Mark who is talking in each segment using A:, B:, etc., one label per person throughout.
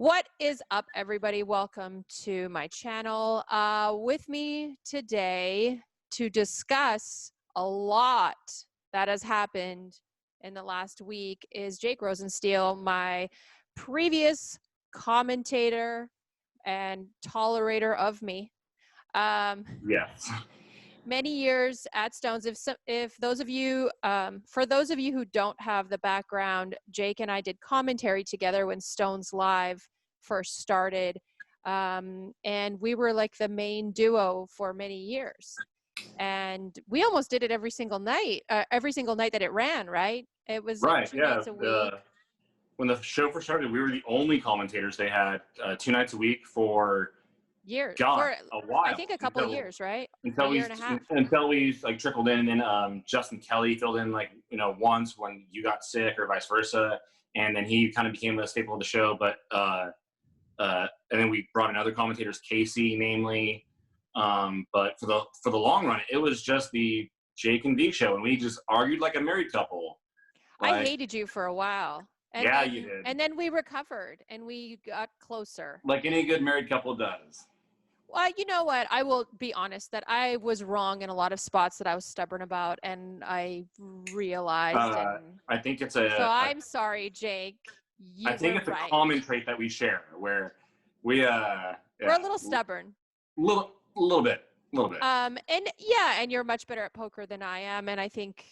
A: What is up, everybody? Welcome to my channel. With me today to discuss a lot that has happened in the last week is Jake Rosenstiel, my previous commentator and tolerator of me.
B: Yes.
A: Many years at Stones. If those of you, for those of you who don't have the background, Jake and I did commentary together when Stones Live first started, and we were like the main duo for many years. And we almost did it every single night that it ran. Right? It was
B: Right.
A: like two
B: Yeah.
A: nights a week.
B: When the show first started, we were the only commentators. They had 2 nights a week for
A: Years,
B: God,
A: for
B: a while.
A: I think a couple of years, right? A
B: Until
A: year and a half.
B: we like trickled in, and then Justin Kelly filled in once when you got sick or vice versa, and then he kind of became a staple of the show. But and then we brought in other commentators, Casey namely. But for the long run, it was just the Jake and V show, and we just argued like a married couple.
A: I hated you for a while. And
B: yeah,
A: then,
B: you did.
A: And then we recovered and we got closer.
B: Like any good married couple does.
A: Well, you know what? I will be honest that I was wrong in a lot of spots that I was stubborn about, and I realized.
B: I think it's
A: I'm sorry, Jake.
B: I think it's
A: right.
B: a common trait that we share, where we're
A: a little stubborn.
B: Little bit.
A: And you're much better at poker than I am, and I think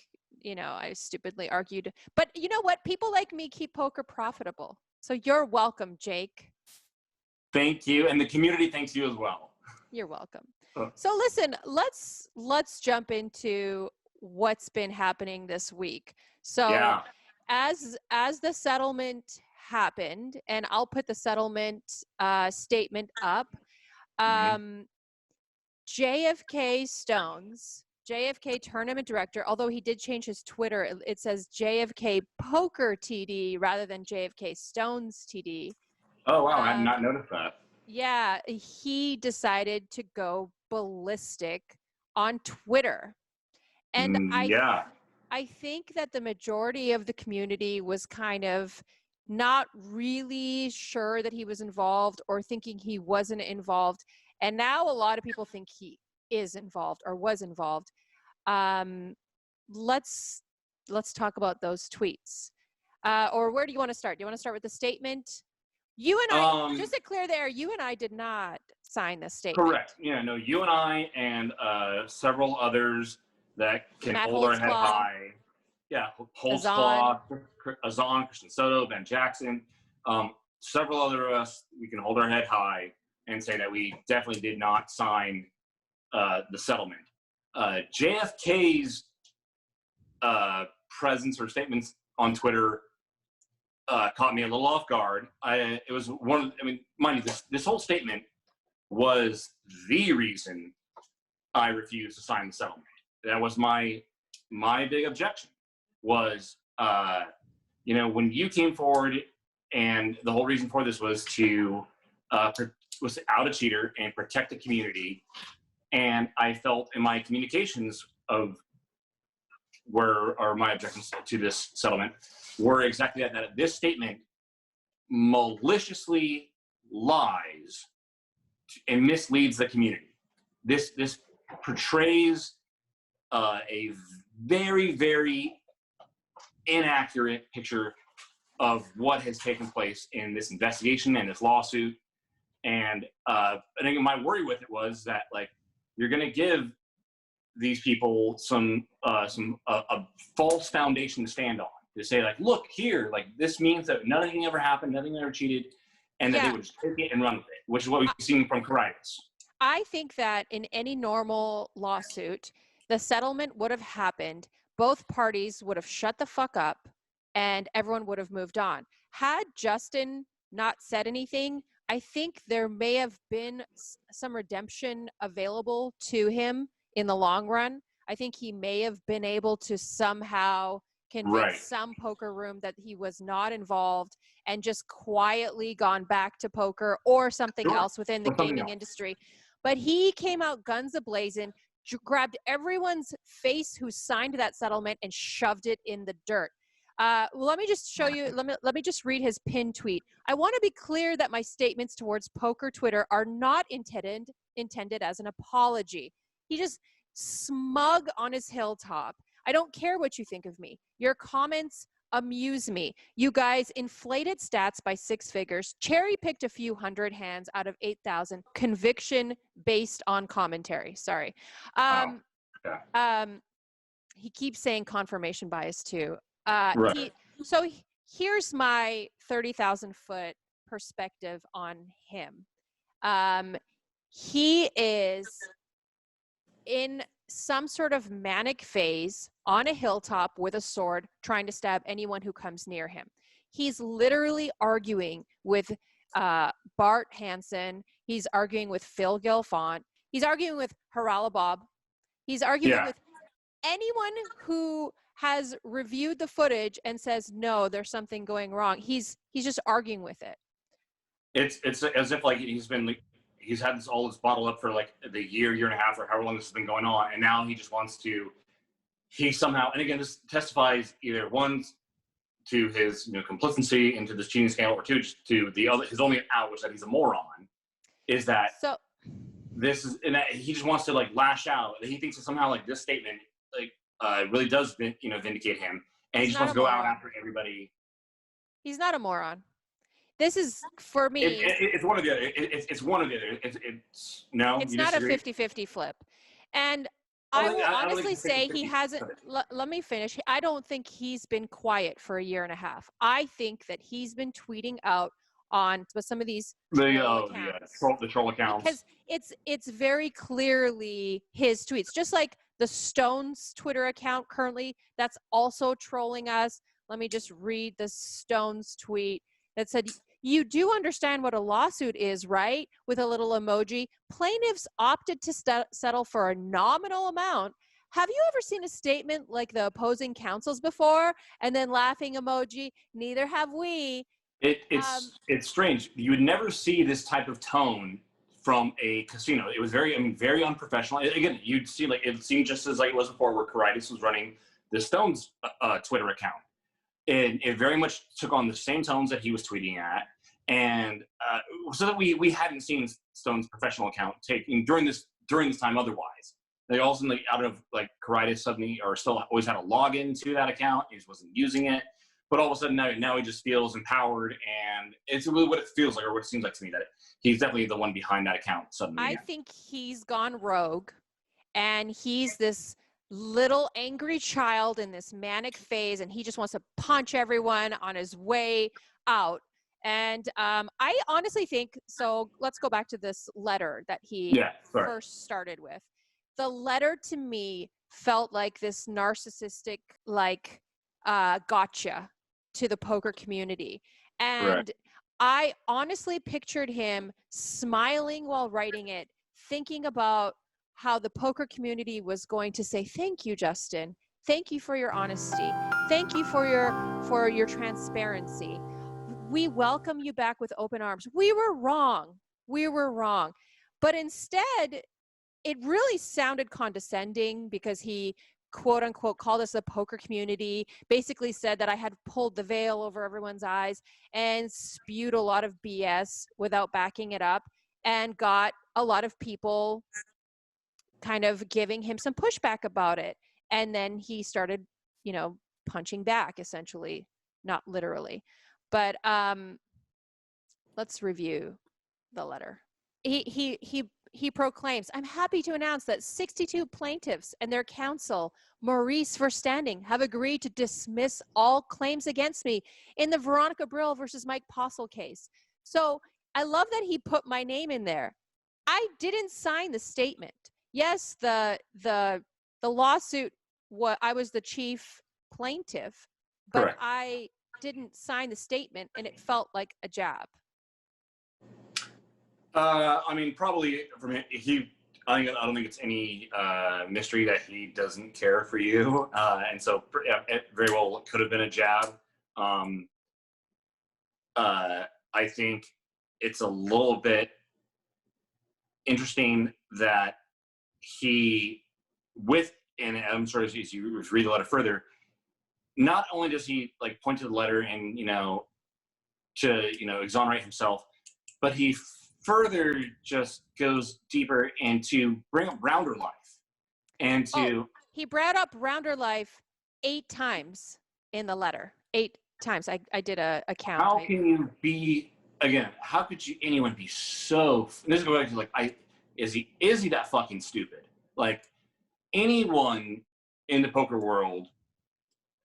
A: I stupidly argued. But you know what? People like me keep poker profitable. So you're welcome, Jake.
B: Thank you, and the community thanks you as well.
A: You're welcome. So listen, let's jump into what's been happening this week. So as the settlement happened, and I'll put the settlement statement up. JFK Stones, JFK tournament director, although he did change his Twitter, it says JFK Poker TD rather than JFK Stones TD.
B: Oh, wow. I had not noticed that.
A: Yeah, he decided to go ballistic on Twitter. And I think that the majority of the community was kind of not really sure that he was involved or thinking he wasn't involved. And now a lot of people think he is involved or was involved. Let's talk about those tweets. Or where do you want to start? Do you want to start with the statement? You and I, just to clear there, you and I did not sign this statement.
B: Correct. Yeah, no, you and I and several others that can hold our head high. Yeah, Holtzclaw, Azan, Christian Soto, Ben Jackson, several other of us, we can hold our head high and say that we definitely did not sign the settlement. JFK's presence or statements on Twitter caught me a little off guard. Mind you, this whole statement was the reason I refused to sign the settlement. That was my big objection. Was when you came forward, and the whole reason for this was to out a cheater and protect the community. And I felt in my communications of my objections to this settlement were exactly that this statement maliciously lies and misleads the community. This portrays a very, very inaccurate picture of what has taken place in this investigation and this lawsuit. And I think my worry with it was that you're going to give these people a false foundation to stand on, to say look here, this means that nothing ever happened, nothing ever cheated, and that they would just take it and run with it, which is what we've seen from Caritas.
A: I think that in any normal lawsuit, the settlement would have happened. Both parties would have shut the fuck up and everyone would have moved on. Had Justin not said anything, I think there may have been some redemption available to him in the long run. I think he may have been able to somehow convince some poker room that he was not involved and just quietly gone back to poker or something else within the gaming industry. But he came out guns a-blazing, grabbed everyone's face who signed that settlement and shoved it in the dirt. Well, let me just show you. Let me just read his pinned tweet. I want to be clear that my statements towards poker Twitter are not intended as an apology. He just smug on his hilltop. I don't care what you think of me. Your comments amuse me. You guys inflated stats by 6 figures, cherry-picked a few hundred hands out of 8,000. Conviction based on commentary. Sorry. He keeps saying confirmation bias too.
B: Right.
A: Here's my 30,000 foot perspective on him. He is in some sort of manic phase on a hilltop with a sword, trying to stab anyone who comes near him. He's literally arguing with Bart Hanson. He's arguing with Phil Galfond. He's arguing with Haralabob. He's arguing with anyone who has reviewed the footage and says, no, there's something going wrong. He's just arguing with it.
B: It's as if like he's had this all this bottled up for like the year and a half, or however long this has been going on, and now he just wants to. He somehow, and again, this testifies either one to his complicity into this cheating scandal, or two to the other. His only out, which that he's a moron, is that this is, and that he just wants to like lash out. He thinks that somehow like this statement really does vindicate him, and he just wants to go out after everybody.
A: He's not a moron. This is, for me,
B: it's one of the other. It's one of the other. It's no.
A: It's not disagree? A 50-50 flip, and I will honestly say he hasn't. Let me finish. I don't think he's been quiet for a year and a half. I think that he's been tweeting out on some of these troll accounts, because it's very clearly his tweets, just like the Stones Twitter account currently that's also trolling us. Let me just read the Stones tweet that said, "You do understand what a lawsuit is, right?" With a little emoji. Plaintiffs opted to settle for a nominal amount. Have you ever seen a statement like the opposing counsels before? And then laughing emoji. Neither have we.
B: It's strange. You would never see this type of tone from a casino. It was very unprofessional. Again, you'd see like it seemed just as like it was before, where Garrison was running the Stones Twitter account. And it very much took on the same tones that he was tweeting at, and so that we hadn't seen Stone's professional account taking during this time. Otherwise, they also like out of like Garrison suddenly or still always had a login to that account. He just wasn't using it, but all of a sudden now he just feels empowered, and it's really what it feels like, or what it seems like to me, that he's definitely the one behind that account suddenly.
A: I think he's gone rogue, and he's this little angry child in this manic phase, and he just wants to punch everyone on his way out. And I honestly think, so let's go back to this letter that he first started with. The letter to me felt like this narcissistic, like, gotcha to the poker community. And I honestly pictured him smiling while writing it, thinking about how the poker community was going to say, "Thank you, Justin. Thank you for your honesty. Thank you for your transparency. We welcome you back with open arms. We were wrong. We were wrong." But instead, it really sounded condescending, because he, quote unquote, called us the poker community, basically said that I had pulled the veil over everyone's eyes, and spewed a lot of BS without backing it up, and got a lot of people kind of giving him some pushback about it. And then he started, punching back, essentially, not literally. But let's review the letter. He proclaims, "I'm happy to announce that 62 plaintiffs and their counsel, Maurice Verstanding, have agreed to dismiss all claims against me in the Veronica Brill versus Mike Postle case." So I love that he put my name in there. I didn't sign the statement. Yes, the lawsuit, I was the chief plaintiff, but correct. I didn't sign the statement, and it felt like a jab.
B: Probably for me, I don't think it's any mystery that he doesn't care for you, and so it very well could have been a jab. I think it's a little bit interesting that and I'm sure as you read the letter further, not only does he like point to the letter and to exonerate himself, but he further just goes deeper into bring up Rounder Life and to
A: he brought up Rounder Life 8 times in the letter. 8 times. I did a count.
B: How can you be again? How could anyone be so? And this is going back to is he that fucking stupid? Like anyone in the poker world,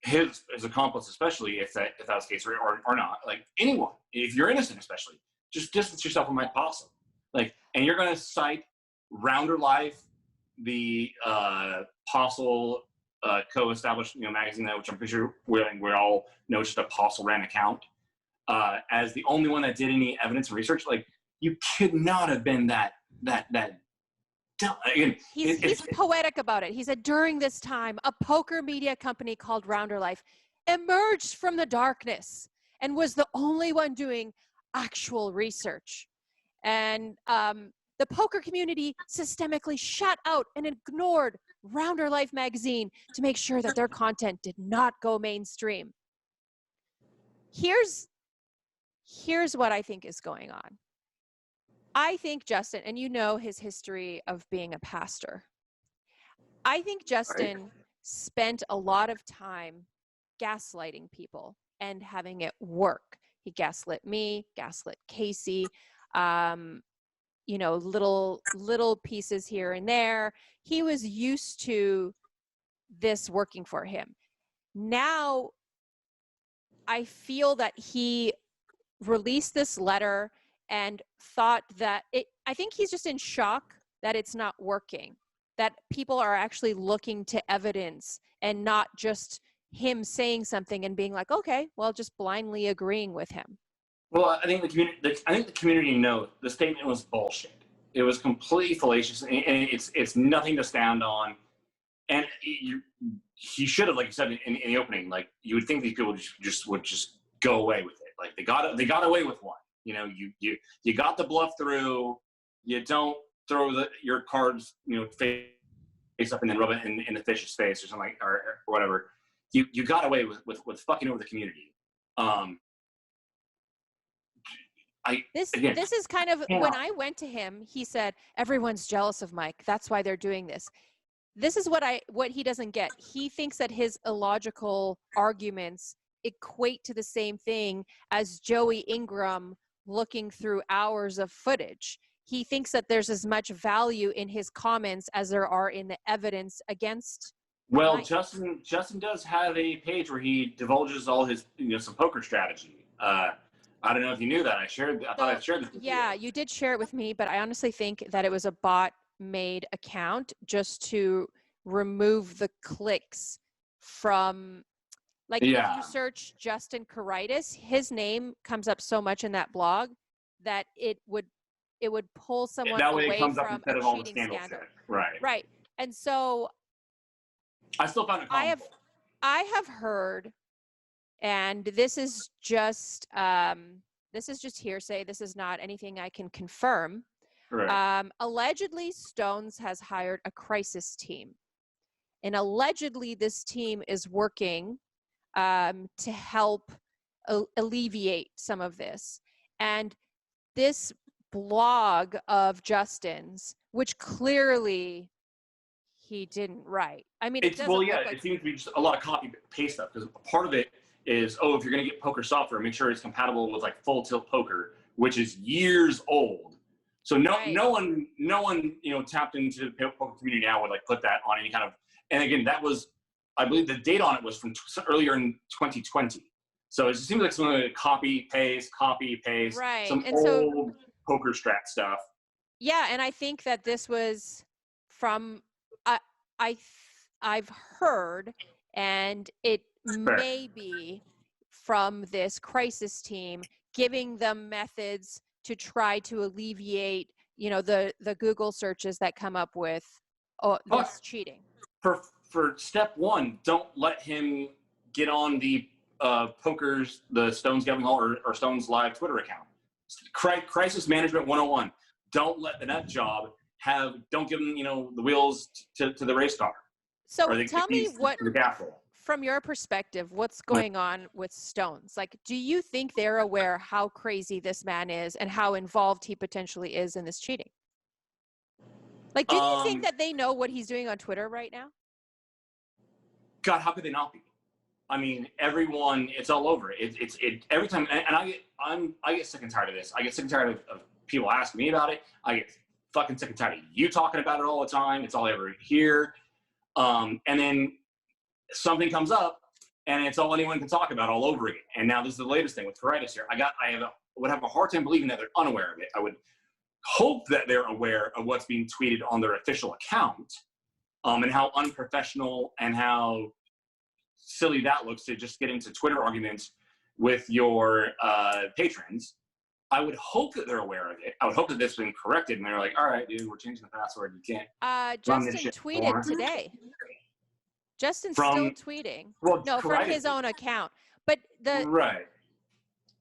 B: his accomplice, especially if that was the case or not, like anyone, if you're innocent, especially, just distance yourself from Mike Postle. Like, and you're going to cite Rounder Life, the Postle co-established magazine, which I'm pretty sure we all know just a Postle ran account, as the only one that did any evidence and research. Like, you could not have been that. Again,
A: he's poetic about it. He said, during this time, a poker media company called Rounder Life emerged from the darkness and was the only one doing actual research. And the poker community systemically shut out and ignored Rounder Life magazine to make sure that their content did not go mainstream. Here's what I think is going on. I think Justin, and you know his history of being a pastor, I think Justin spent a lot of time gaslighting people and having it work. He gaslit me, gaslit Casey, little pieces here and there. He was used to this working for him. Now, I feel that he released this letter and thought that I think he's just in shock that it's not working, that people are actually looking to evidence and not just him saying something and being like, okay, well, just blindly agreeing with him.
B: Well, I think the community knows the statement was bullshit. It was completely fallacious, and it's nothing to stand on. And he should have, like you said in the opening, like you would think these people would just go away with it. Like they got away with one. You got the bluff through. You don't throw your cards, face up and then rub it in the fish's face or something or whatever. You got away with fucking over the community.
A: This is kind of when I went to him, he said, everyone's jealous of Mike. That's why they're doing this. This is what he doesn't get. He thinks that his illogical arguments equate to the same thing as Joey Ingram looking through hours of footage. He thinks that there's as much value in his comments as there are in the evidence against
B: Well,
A: Mike.
B: Justin does have a page where he divulges all his some poker strategy. I don't know if you knew that. I thought I shared this with you.
A: Yeah, you did share it with me, but I honestly think that it was a bot-made account just to remove the clicks from, if you search Justin Caritis, his name comes up so much in that blog that it would pull someone
B: that way
A: away
B: it comes
A: from
B: up instead
A: a
B: of all the
A: cheating
B: scandal.
A: scandal.
B: Right.
A: And so
B: I still found it comical.
A: I have heard, and this is just hearsay. This is not anything I can confirm.
B: Right.
A: Allegedly, Stones has hired a crisis team, and allegedly this team is working to help alleviate some of this. And this blog of Justin's, which clearly he didn't write. I mean, it
B: seems to be just a lot of copy paste stuff, because part of it is, if you're going to get poker software, make sure it's compatible with Full Tilt Poker, which is years old. So no one tapped into the poker community now would put that on any kind of. And again, that was, I believe the date on it was from earlier in 2020. So it just seems like something like copy paste,
A: right?
B: Some
A: and
B: old poker strat stuff.
A: Yeah, and I think that this was from I've heard, and it may be from this crisis team giving them methods to try to alleviate, the Google searches that come up with this cheating.
B: For step one, don't let him get on the the Stones Gambling Hall or Stones Live Twitter account. Crisis Management 101. Don't let the nut job don't give him, the wheels to the race car.
A: So tell me what,
B: the gaffle.
A: from your perspective, what's going on with Stones? Like, do you think they're aware how crazy this man is and how involved he potentially is in this cheating? Like, do you think that they know what he's doing on Twitter right now?
B: God, how could they not be? I mean, everyone, it's all over. It's every time, and I get sick and tired of this. I get sick and tired of people asking me about it. I get fucking sick and tired of you talking about it all the time. It's all I ever hear. And then something comes up, and it's all anyone can talk about all over again. And now this is the latest thing with Caritas here. Would have a hard time believing that they're unaware of it. I would hope that they're aware of what's being tweeted on their official account, and how unprofessional and how silly that looks to just get into Twitter arguments with your patrons. I would hope that they're aware of it. I would hope that this has been corrected and they're like, all right, dude, we're changing the password. You can't.
A: Justin tweeted today. Justin's still tweeting. Well, no, from his own account. But
B: right.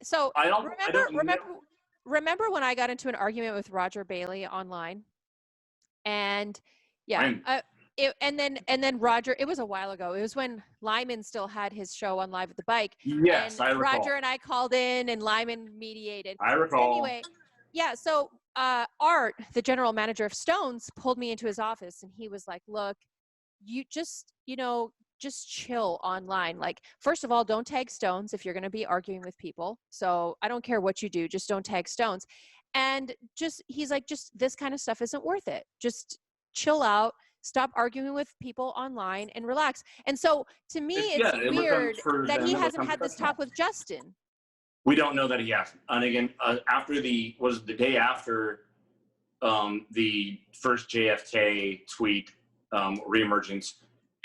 A: So remember when I got into an argument with Roger Bailey online? And yeah, and then Roger, it was a while ago. It was when Lyman still had his show on Live at the Bike.
B: Yes,
A: and
B: I recall.
A: Roger and I called in and Lyman mediated.
B: I recall.
A: Anyway, yeah, so Art, the general manager of Stones, pulled me into his office and he was like, look, you just chill online. Like, first of all, don't tag Stones if you're going to be arguing with people. So I don't care what you do, just don't tag Stones. And he's like, just this kind of stuff isn't worth it. Just chill out. Stop arguing with people online and relax. And so to me, it's weird that he hasn't had this talk with Justin.
B: We don't know that he hasn't. And again, after the day after the first JFK tweet reemergence,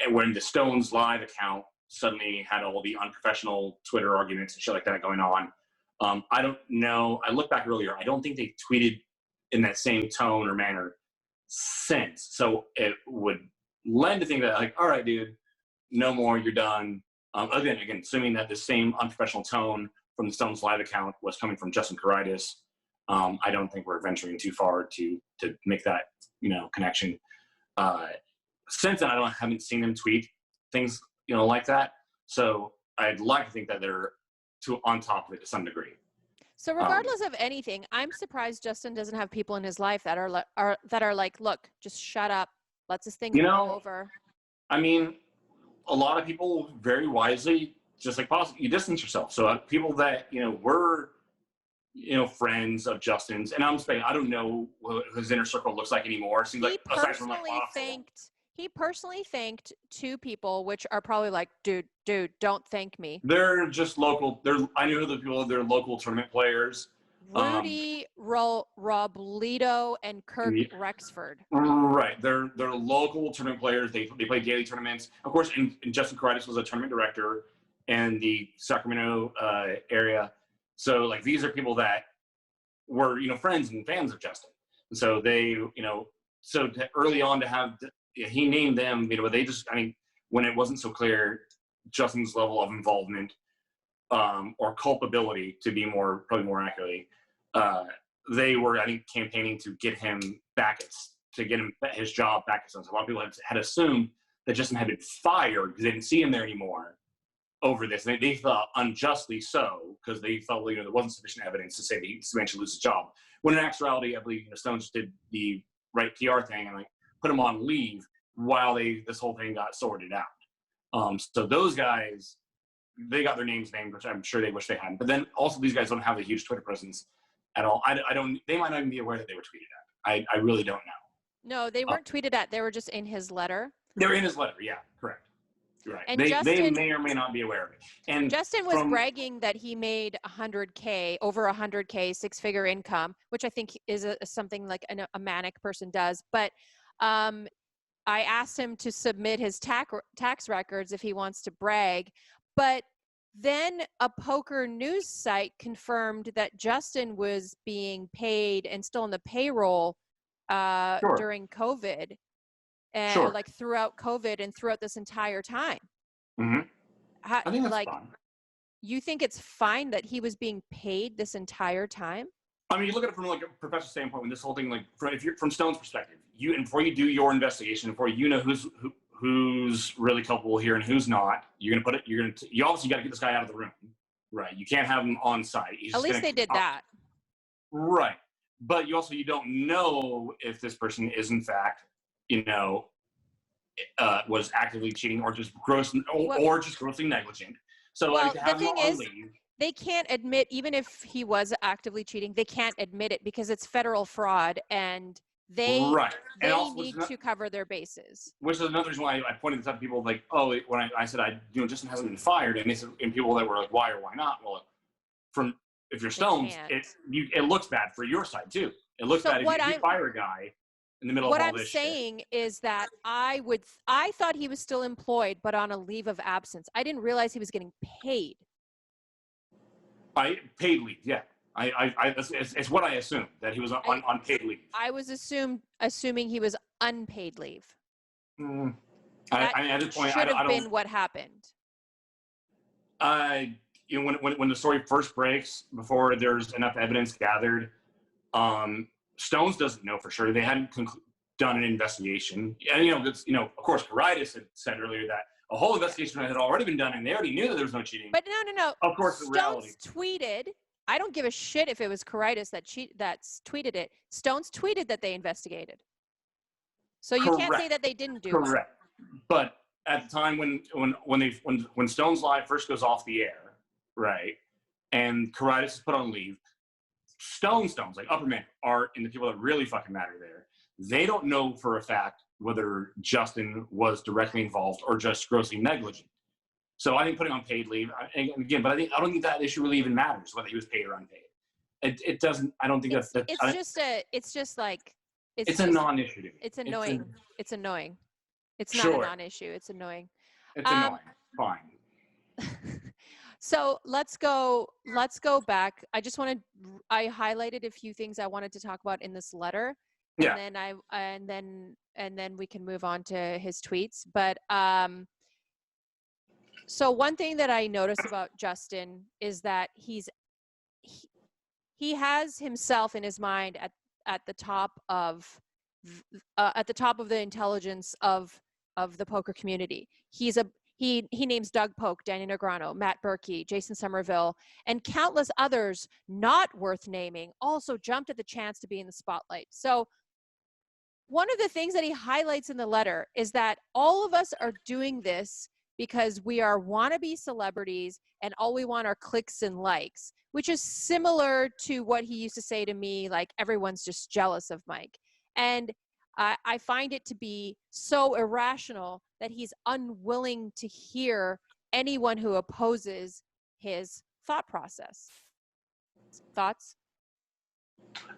B: and when the Stones Live account suddenly had all the unprofessional Twitter arguments and shit like that going on. I don't know. I looked back earlier. I don't think they tweeted in that same tone or manner since. So it would lend to think that, like, all right, dude, no more, you're done. Again, assuming that the same unprofessional tone from the Stones Live account was coming from Justin Caritas, I don't think we're venturing too far to make that connection. Since then, I haven't seen them tweet things like that. So I'd like to think that they're on top of it to some degree.
A: So regardless of anything, I'm surprised Justin doesn't have people in his life that are like, look, just shut up, let this thing go over.
B: I mean, a lot of people very wisely, just like Postle, you distance yourself. So people that were friends of Justin's, and I'm saying I don't know what his inner circle looks like anymore. It seems like aside from like
A: he personally thanked two people, which are probably like, dude, don't thank me.
B: They're just local. I knew the people. They're local tournament players.
A: Rudy Robledo and Kirk Rexford.
B: Right. They're local tournament players. They play daily tournaments. Of course, and Justin Caritas was a tournament director in the Sacramento area. So like these are people that were friends and fans of Justin. And so they so early on to have. He named them, they just, when it wasn't so clear Justin's level of involvement or culpability, to be probably more accurately, they were, campaigning to get him back, to get him his job back. So a lot of people had assumed that Justin had been fired because they didn't see him there anymore over this. And they thought unjustly so, because they felt there wasn't sufficient evidence to say that he should lose his job. When in actuality, I believe Stones did the right PR thing and put him on leave while this whole thing got sorted out. So those guys, they got their names named, which I'm sure they wish they hadn't. But then also these guys don't have a huge Twitter presence at all. They might not even be aware that they were tweeted at. I really don't know.
A: No, they weren't tweeted at. They were just in his letter.
B: They were in his letter. Yeah, correct. You're right.
A: And
B: they may or may not be aware of it. And
A: Justin was bragging that he made $100K, over $100K, six-figure income, which I think is something like a manic person does. But I asked him to submit his tax records if he wants to brag, but then a poker news site confirmed that Justin was being paid and still on the payroll during COVID, and throughout COVID and throughout this entire time.
B: Mm-hmm. I think that's fine.
A: You think it's fine that he was being paid this entire time?
B: You look at it from a professional standpoint. When this whole thing, if you're from Stone's perspective, before you do your investigation, before you know who's really culpable here and who's not. You obviously got to get this guy out of the room, right? You can't have him on site.
A: At least they did that.
B: Right. But you don't know if this person is in fact, was actively cheating or just grossly negligent. So to have him on leave,
A: they can't admit, even if he was actively cheating, they can't admit it because it's federal fraud and they need to cover their bases.
B: Which is another reason why I pointed this out to people when I said Justin hasn't been fired, and people that were like, why or why not? Well, if you're stoned, it looks bad for your side too. It looks bad if you fire a guy in the middle of all this shit.
A: What I'm saying is that I thought he was still employed, but on a leave of absence. I didn't realize he was getting paid.
B: Paid leave, yeah. It's what I assumed, that he was on paid leave.
A: I was assuming he was unpaid leave.
B: At this point,
A: should have been what happened.
B: When the story first breaks, before there's enough evidence gathered, Stones doesn't know for sure. They hadn't done an investigation, and of course, Garrison had said earlier that a whole investigation had already been done, and they already knew that there was no cheating.
A: But no.
B: Of course,
A: Stones
B: the reality.
A: tweeted. I don't give a shit if it was Garrison that tweeted it. Stones tweeted that they investigated. So you can't say that they didn't do it.
B: Correct. But at the time when Stones Live first goes off the air, right, and Garrison is put on leave, Stones, like upper men, and the people that really fucking matter there, they don't know for a fact whether Justin was directly involved or just grossly negligent. So I think putting on paid leave, but I don't think that issue really even matters, whether he was paid or unpaid. It doesn't. I don't think
A: it's a
B: non-issue to me.
A: It's annoying. It's annoying. It's not a non-issue. It's annoying.
B: It's annoying. Fine.
A: So let's go back. I highlighted a few things I wanted to talk about in this letter.
B: Yeah.
A: And then we can move on to his tweets. But so one thing that I noticed about Justin is that he has himself in his mind at the top of the intelligence of the poker community. He names Doug Polk, Danny Negreanu, Matt Berkey, Jason Somerville, and countless others not worth naming also jumped at the chance to be in the spotlight. So one of the things that he highlights in the letter is that all of us are doing this because we are wannabe celebrities and all we want are clicks and likes, which is similar to what he used to say to me, like, everyone's just jealous of Mike. And I find it to be so irrational that he's unwilling to hear anyone who opposes his thought process. Thoughts?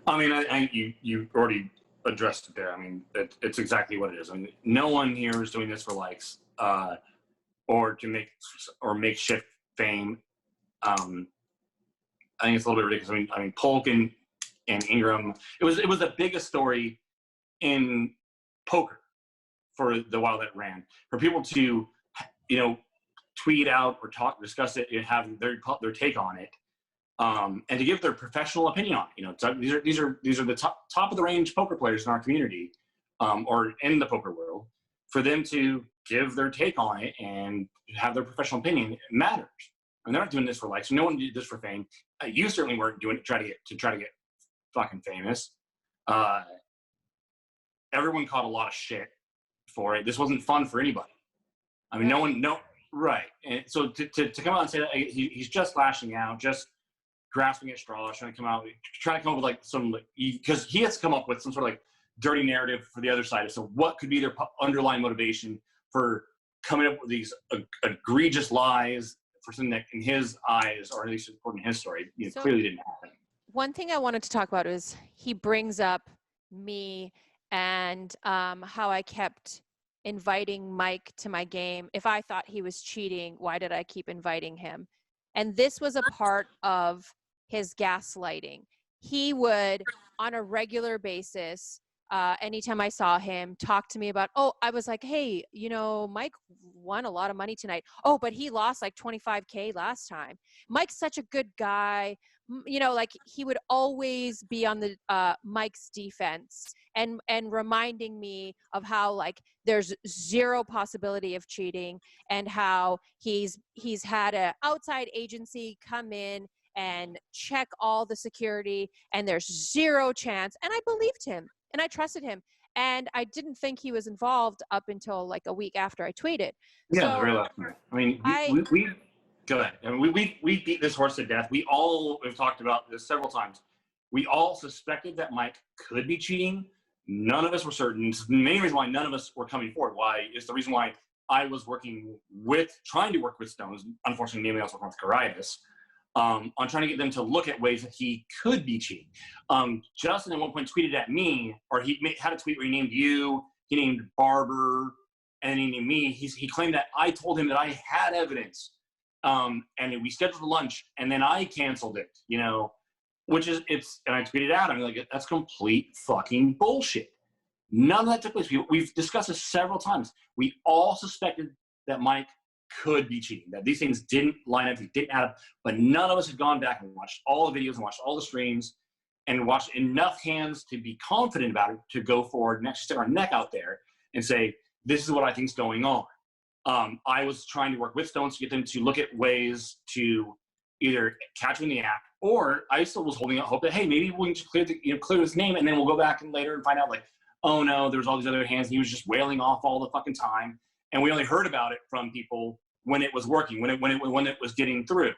B: I mean, you already addressed it there. I mean, it's exactly what it is. I mean, no one here is doing this for likes or to make shift fame. I think it's a little bit ridiculous. I mean, Polk and Ingram. It was the biggest story in poker for the while that ran. For people to, tweet out or discuss it and have their take on it, and to give their professional opinion on it. These are the top of the range poker players in our community, or in the poker world. For them to give their take on it and have their professional opinion, it matters. And they're not doing this for likes. No one did this for fame. You certainly weren't doing it to try to get fucking famous. Everyone caught a lot of shit for it. This wasn't fun for anybody. I mean, right. And so to come out and say that he's just lashing out, just grasping at straws, trying to come up with like because he has to come up with some sort of like dirty narrative for the other side. So what could be their underlying motivation for coming up with these egregious lies for something that in his eyes, or at least according to his story, clearly didn't happen.
A: One thing I wanted to talk about is he brings up me and how I kept inviting Mike to my game. If I thought he was cheating, why did I keep inviting him? And this was a part of his gaslighting. He would, on a regular basis, anytime I saw him, talk to me about, I was like, hey, Mike won a lot of money tonight. Oh, but he lost like $25K last time. Mike's such a good guy. like he would always be on the Mike's defense and reminding me of how like there's zero possibility of cheating, and how he's had an outside agency come in and check all the security, and there's zero chance. And I believed him and I trusted him. And I didn't think he was involved up until like a week after I tweeted.
B: Yeah,
A: So
B: very last minute. I mean, we go ahead. I mean, we beat this horse to death. We all have talked about this several times. We all suspected that Mike could be cheating. None of us were certain. It's the main reason why none of us were coming forward. Why is the reason why I was trying to work with Stones. Unfortunately, maybe also with Caritas. On trying to get them to look at ways that he could be cheating. Justin at one point tweeted at me, or he had a tweet where he named you, he named Barber, and then he named me. He claimed that I told him that I had evidence, and we scheduled a lunch, and then I canceled it, and I tweeted out, I'm like, that's complete fucking bullshit. None of that took place. We've discussed this several times. We all suspected that Mike could be cheating, that these things didn't line up, they didn't add up, but none of us had gone back and watched all the videos and watched all the streams and watched enough hands to be confident about it to go forward and actually stick our neck out there and say, this is what I think is going on. I was trying to work with Stones to get them to look at ways to either catch him in the act, or I still was holding out hope that, hey, maybe we can just clear his name, and then we'll go back and later and find out, like, oh no, there's all these other hands, and he was just wailing off all the fucking time. And we only heard about it from people when it was working, when it was getting through.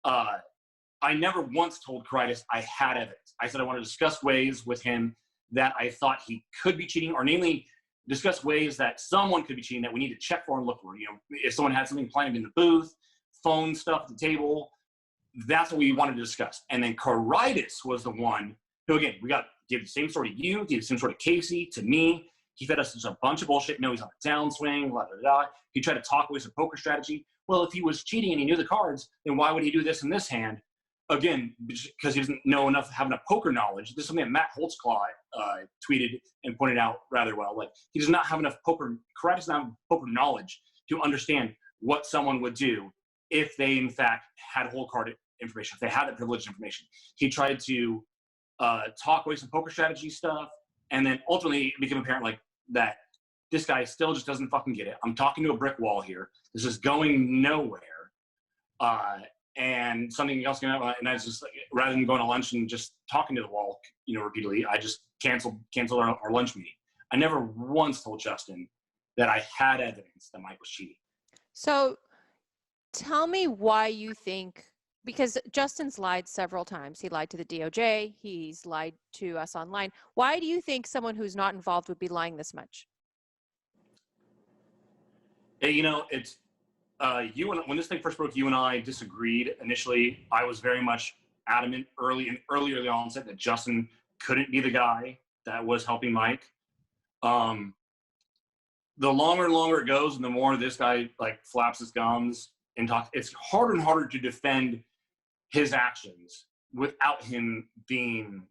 B: I never once told Caritas I had evidence. I said I want to discuss ways with him that I thought he could be cheating, or namely discuss ways that someone could be cheating that we need to check for and look for. If someone had something planted in the booth, phone stuff at the table, that's what we wanted to discuss. And then Caritas was the one who, again, gave the same story to you, gave the same story to Casey, to me. He fed us just a bunch of bullshit. No, he's on a downswing, blah, blah, blah. He tried to talk away some poker strategy. Well, if he was cheating and he knew the cards, then why would he do this in this hand? Again, because he doesn't know enough, have enough poker knowledge. This is something that Matt Holtzclaw tweeted and pointed out rather well. Like, he does not have enough poker, Caritas does not have poker knowledge to understand what someone would do if they, in fact, had whole card information, if they had that privileged information. He tried to talk away some poker strategy stuff, and then ultimately it became apparent like that this guy still just doesn't fucking get it. I'm talking to a brick wall here. This is going nowhere. And something else came out, and I was just like, rather than going to lunch and just talking to the wall, repeatedly, I just canceled our lunch meeting. I never once told Justin that I had evidence that Mike was cheating.
A: So tell me why you think, because Justin's lied several times. He lied to the DOJ. He's lied to us online. Why do you think someone who's not involved would be lying this much?
B: It's when this thing first broke, you and I disagreed initially. I was very much adamant early on set that Justin couldn't be the guy that was helping Mike. The longer and longer it goes, and the more this guy like flaps his gums and talks, it's harder and harder to defend his actions without him being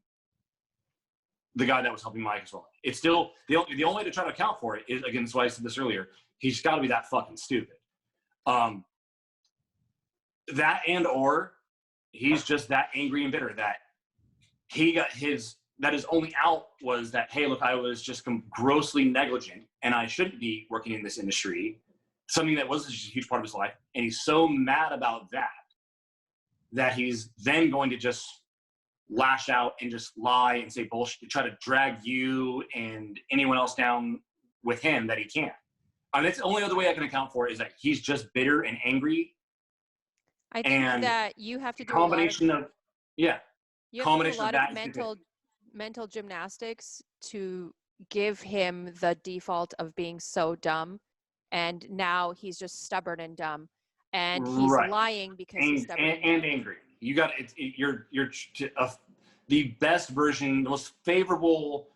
B: the guy that was helping Mike as well. It's still the only way to try to account for it is, again, that's why I said this earlier, he's got to be that fucking stupid. That or he's just that angry and bitter that he got his only out was that, hey, look, I was just grossly negligent and I shouldn't be working in this industry, something that was a huge part of his life. And he's so mad about that he's then going to just lash out and just lie and say bullshit to try to drag you and anyone else down with him that he can't. I mean, that's the only other way I can account for it, is that he's just bitter and angry.
A: I think that you have to do
B: combination
A: a lot of mental gymnastics to give him the default of being so dumb, and now he's just stubborn and dumb, and he's lying because he's stubborn
B: and angry. You got you're the best version, the most favorable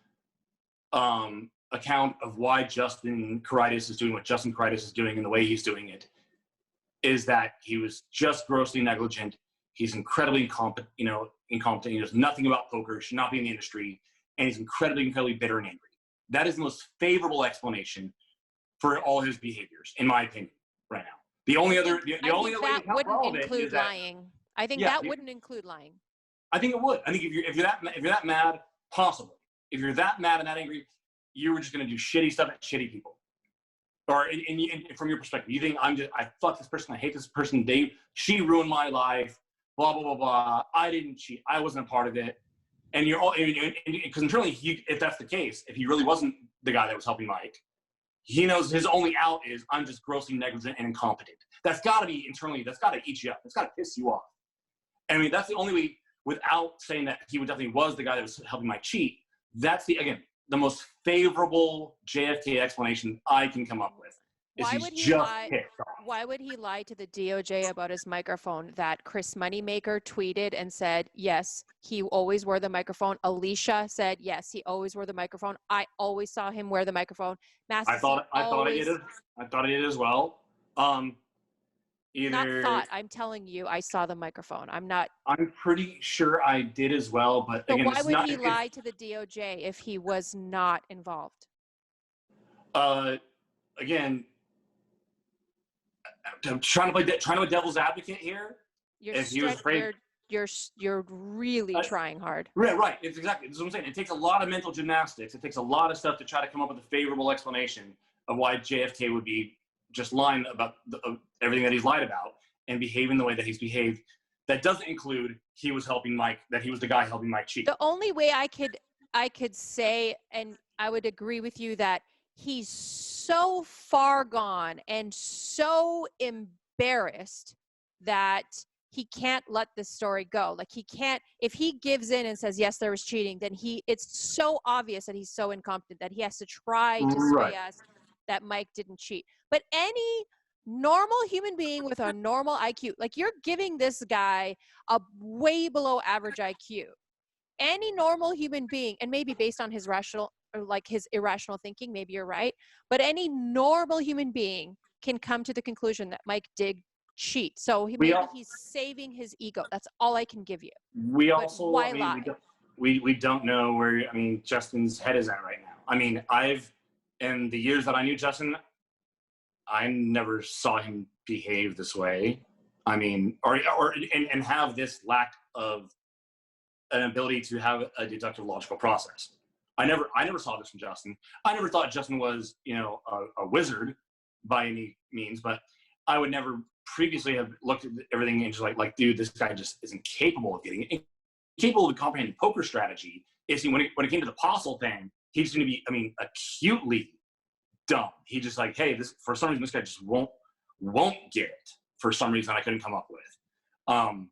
B: account of why Justin Caritas is doing what Justin Caritas is doing and the way he's doing it is that he was just grossly negligent. He's incredibly incompetent. He knows nothing about poker, should not be in the industry, and he's incredibly bitter and angry. That is the most favorable explanation for all his behaviors, in my opinion, right now. The only other way to account for all of it is
A: lying. I think that wouldn't include lying.
B: I think it would. I think if you're that mad, possibly. If you're that mad and that angry, you were just going to do shitty stuff at shitty people. Or from your perspective, you think I fuck this person, I hate this person, she ruined my life, blah, blah, blah, blah. I didn't cheat. I wasn't a part of it. And you're all, because internally, if that's the case, if he really wasn't the guy that was helping Mike, he knows his only out is I'm just grossly negligent and incompetent. That's got to be internally, that's got to eat you up. That's got to piss you off. I mean, that's the only way, without saying that he definitely was the guy that was helping Mike cheat. That's the most favorable JFK explanation I can come up with.
A: Why would he lie to the DOJ about his microphone? That Chris Moneymaker tweeted and said, yes, he always wore the microphone. Alicia said, yes, he always wore the microphone. I always saw him wear the microphone.
B: I thought I did as well.
A: I'm telling you, I saw the microphone. I'm
B: pretty sure I did as well, but
A: so
B: again,
A: why would he lie to the DOJ if he was not involved?
B: Again, I'm trying to play devil's advocate here.
A: You're really trying hard.
B: Right. It's exactly. That's what I'm saying. It takes a lot of mental gymnastics. It takes a lot of stuff to try to come up with a favorable explanation of why JFK would be just lying about everything that he's lied about and behaving the way that he's behaved. That doesn't include he was helping Mike. That he was the guy helping Mike cheat.
A: The only way I could say, and I would agree with you, that he's so far gone and so embarrassed that he can't let this story go. Like he can't, if he gives in and says, yes, there was cheating, then it's so obvious that he's so incompetent that he has to try to sway us that Mike didn't cheat. But any normal human being with a normal IQ, like you're giving this guy a way below average IQ. Any normal human being, and maybe based on his irrational thinking, maybe you're right, but any normal human being can come to the conclusion that Mike did cheat. So he's saving his ego. That's all I can give you.
B: We don't know where, Justin's head is at right now. I mean, in the years that I knew Justin, I never saw him behave this way. I mean, and have this lack of an ability to have a deductive logical process. I never saw this from Justin. I never thought Justin was, a wizard by any means, but I would never previously have looked at everything and just like, dude, this guy just isn't capable of capable of comprehending poker strategy. When it came to the Postle thing, he's going to be, acutely dumb. He just like, hey, for some reason, this guy just won't get it for some reason I couldn't come up with.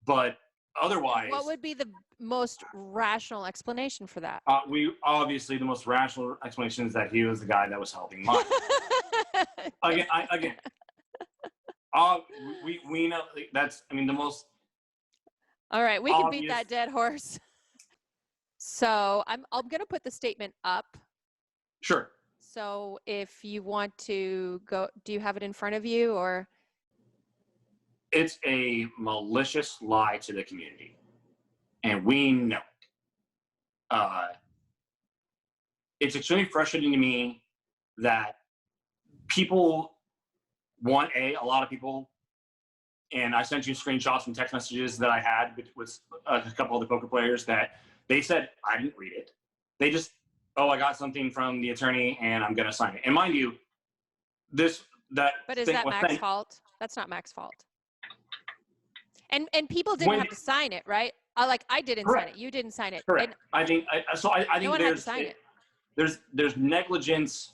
B: But otherwise,
A: what would be the most rational explanation for that?
B: The most rational explanation is that he was the guy that was helping Mike. We know that's, the most.
A: All right, we can beat that dead horse. So I'm going to put the statement up.
B: Sure.
A: So if you want to go, do you have it in front of you or?
B: It's a malicious lie to the community, and we know it. It's extremely frustrating to me that people want a lot of people, and I sent you screenshots from text messages that I had with a couple of the poker players that they said, I didn't read it. They just, I got something from the attorney and I'm going to sign it. And mind you, But is
A: that Mac's fault? That's not Mac's fault. And people didn't have to sign it, right? I didn't sign it. You didn't sign it.
B: Correct. I think
A: no one had to sign it.
B: There's negligence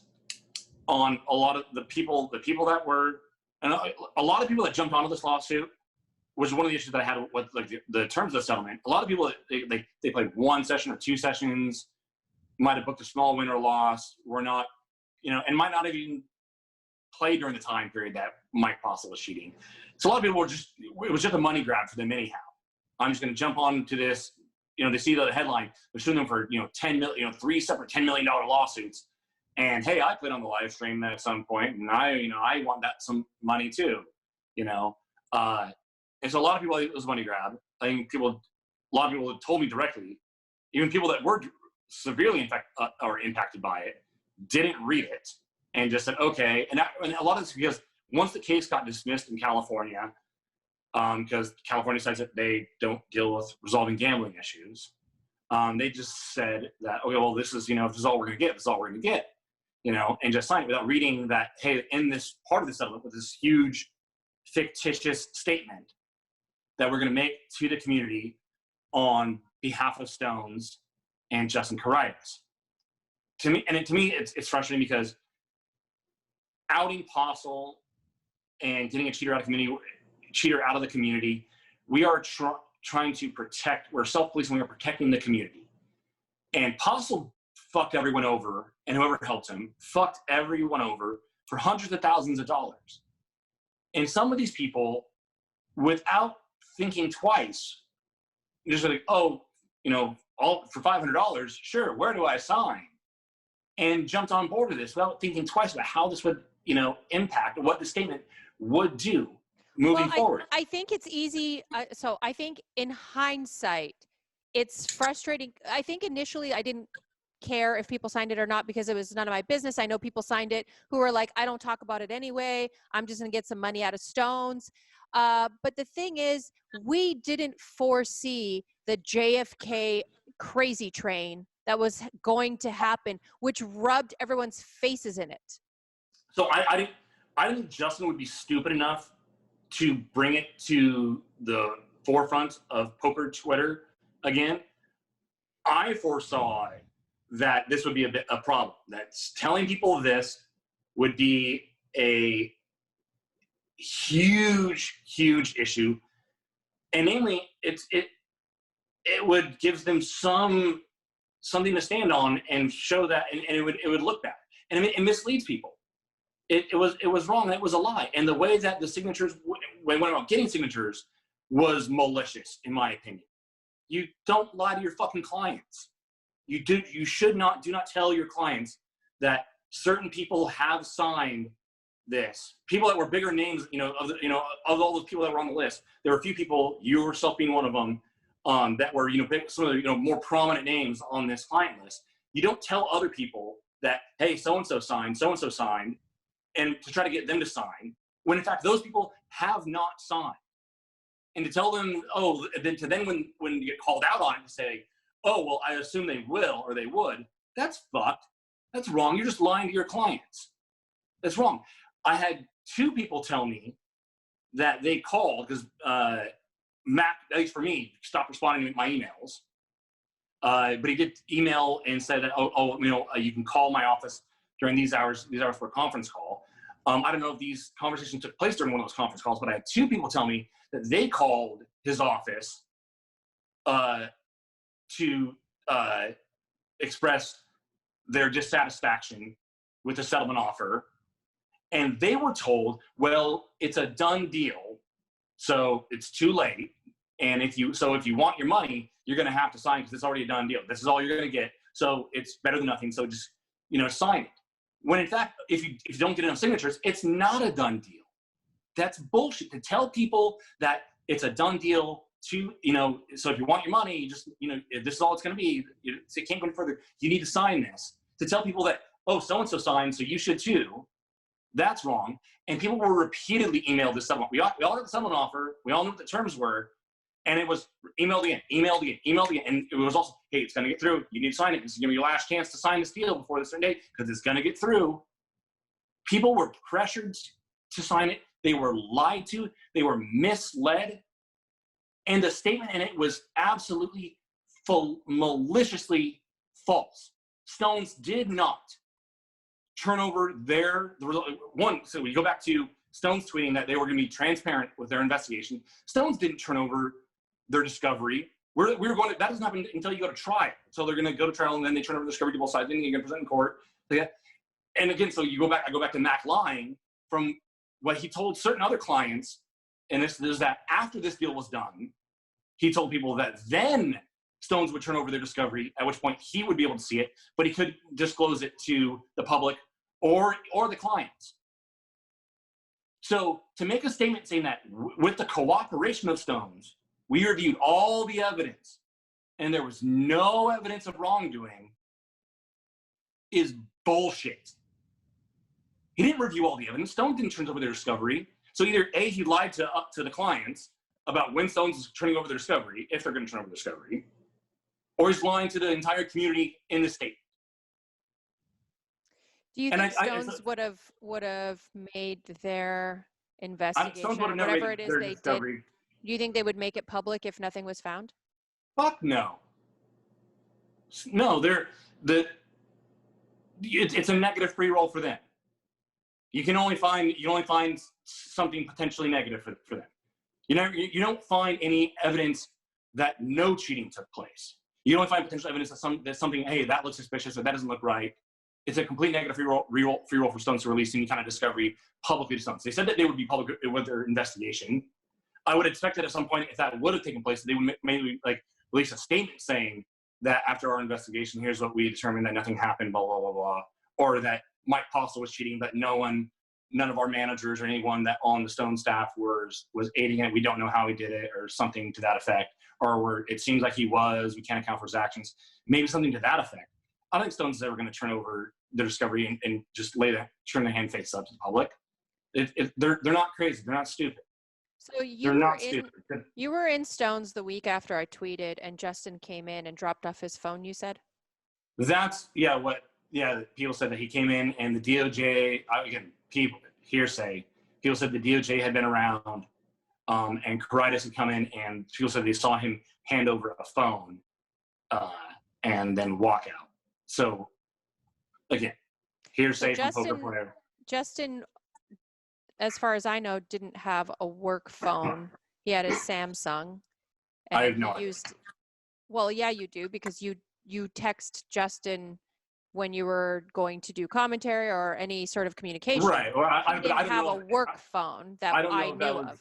B: on a lot of the people that were, and a lot of people that jumped onto this lawsuit, was one of the issues that I had with the terms of the settlement. A lot of people, they played one session or two sessions, might have booked a small win or loss, were not, and might not have even played during the time period that Mike Postle was cheating. So a lot of people it was just a money grab for them anyhow. I'm just going to jump on to this, they see the headline, they're suing them for, 10 million, 3 separate $10 million lawsuits. And hey, I played on the live stream at some point, and I want some money too, and so a lot of people, it was a money grab. I think a lot of people told me directly, even people that were severely impacted by it, didn't read it and just said, okay. And a lot of this because once the case got dismissed in California, because California decides that they don't deal with resolving gambling issues. They just said that, okay, well, this is, if this is all we're going to get, this is all we're going to get, and just sign it without reading that, hey, in this part of the settlement with this huge fictitious statement that we're going to make to the community on behalf of Stones and Justin Caritas. To me, it's frustrating because outing Postle and getting a cheater out of the community, we are trying to protect. We're self-policing. We are protecting the community. And Postle fucked everyone over, and whoever helped him fucked everyone over for hundreds of thousands of dollars. And some of these people, without thinking twice, just like, all for $500, sure, where do I sign? And jumped on board with this without thinking twice about how this would, impact, or what the statement would do moving forward.
A: I think it's easy. So I think in hindsight, it's frustrating. I think initially I didn't care if people signed it or not because it was none of my business. I know people signed it who were like, I don't talk about it anyway. I'm just going to get some money out of Stones. But the thing is, we didn't foresee the JFK crazy train that was going to happen, which rubbed everyone's faces in it.
B: So I think Justin would be stupid enough to bring it to the forefront of poker Twitter again. I foresaw that this would be a problem, that telling people this would be a huge, huge issue. And namely, it would give them something to stand on and show that, and it would look bad. And it misleads people. It was wrong. It was a lie. And the way that the signatures went about getting signatures was malicious, in my opinion. You don't lie to your fucking clients. You do not tell your clients that certain people have signed this. People that were bigger names, of all those people that were on the list, there were a few people, you yourself being one of them, that were, some of the, more prominent names on this client list. You don't tell other people that, hey, so-and-so signed, and to try to get them to sign, when in fact those people have not signed. And to tell them, when you get called out on it, to say, oh, well, I assume they will or they would, that's fucked. That's wrong. You're just lying to your clients. That's wrong. I had two people tell me that they called because Mac, at least for me, stopped responding to my emails. But he did email and said that, you can call my office during these hours for a conference call. I don't know if these conversations took place during one of those conference calls, but I had two people tell me that they called his office to express their dissatisfaction with the settlement offer. And they were told, well, it's a done deal, so it's too late. And if you want your money, you're going to have to sign because it's already a done deal. This is all you're going to get. So it's better than nothing. So just, sign it. When in fact, if you don't get enough signatures, it's not a done deal. That's bullshit. To tell people that it's a done deal so if you want your money, you just, this is all it's going to be. It can't go any further. You need to sign this. To tell people that, oh, so-and-so signed, so you should too. That's wrong. And people were repeatedly emailed this settlement. We all got the settlement offer. We all knew what the terms were. And it was emailed again. And it was also, hey, it's going to get through. You need to sign it. This is going to be your last chance to sign this deal before this certain date because it's going to get through. People were pressured to sign it. They were lied to. They were misled. And the statement in it was absolutely maliciously false. Stones did not turn over so we go back to Stones tweeting that they were going to be transparent with their investigation. Stones didn't turn over their discovery. That doesn't happen until you go to trial. So they're going to go to trial and then they turn over the discovery to both sides. Then you're going to present in court. And again, so I go back to Mac lying from what he told certain other clients. And this is that after this deal was done, he told people that then Stones would turn over their discovery, at which point he would be able to see it, but he could disclose it to the public or the clients. So to make a statement saying that with the cooperation of Stones, we reviewed all the evidence and there was no evidence of wrongdoing is bullshit. He didn't review all the evidence. Stones didn't turn over their discovery. So either A, he lied to the clients, about when Stones is turning over the discovery, if they're going to turn over the discovery, or he's lying to the entire community in the state.
A: Do you think Stones would have made their investigation, or whatever it is they did? Do you think they would make it public if nothing was found?
B: Fuck no. No, it's a negative free roll for them. You only find something potentially negative for them. You don't find any evidence that no cheating took place. You don't find potential evidence that something, hey, that looks suspicious or that doesn't look right. It's a complete negative free roll for Stones to release any kind of discovery publicly to Stones. They said that they would be public with their investigation. I would expect that at some point, if that would have taken place, they would maybe like release a statement saying that after our investigation, here's what we determined, that nothing happened, blah, blah, blah, blah. Or that Mike Postle was cheating, but none of our managers or anyone that on the Stone staff was aiding it. We don't know how he did it, or something to that effect. Or it seems like he was, we can't account for his actions. Maybe something to that effect. I don't think Stones is ever going to turn over their discovery and just turn the hand face up to the public. They're not crazy. They're not stupid.
A: So you were in Stones the week after I tweeted, and Justin came in and dropped off his phone, you said?
B: People said that he came in and the DOJ, again, hearsay, people said the DOJ had been around, and Caritas had come in, and people said they saw him hand over a phone and then walk out. So, again, hearsay from poker player.
A: Justin, as far as I know, didn't have a work phone. He had his Samsung.
B: I have no idea.
A: Well, yeah, you do, because you text Justin when you were going to do commentary or any sort of communication.
B: Right. Well, I didn't
A: have a work phone that I knew of.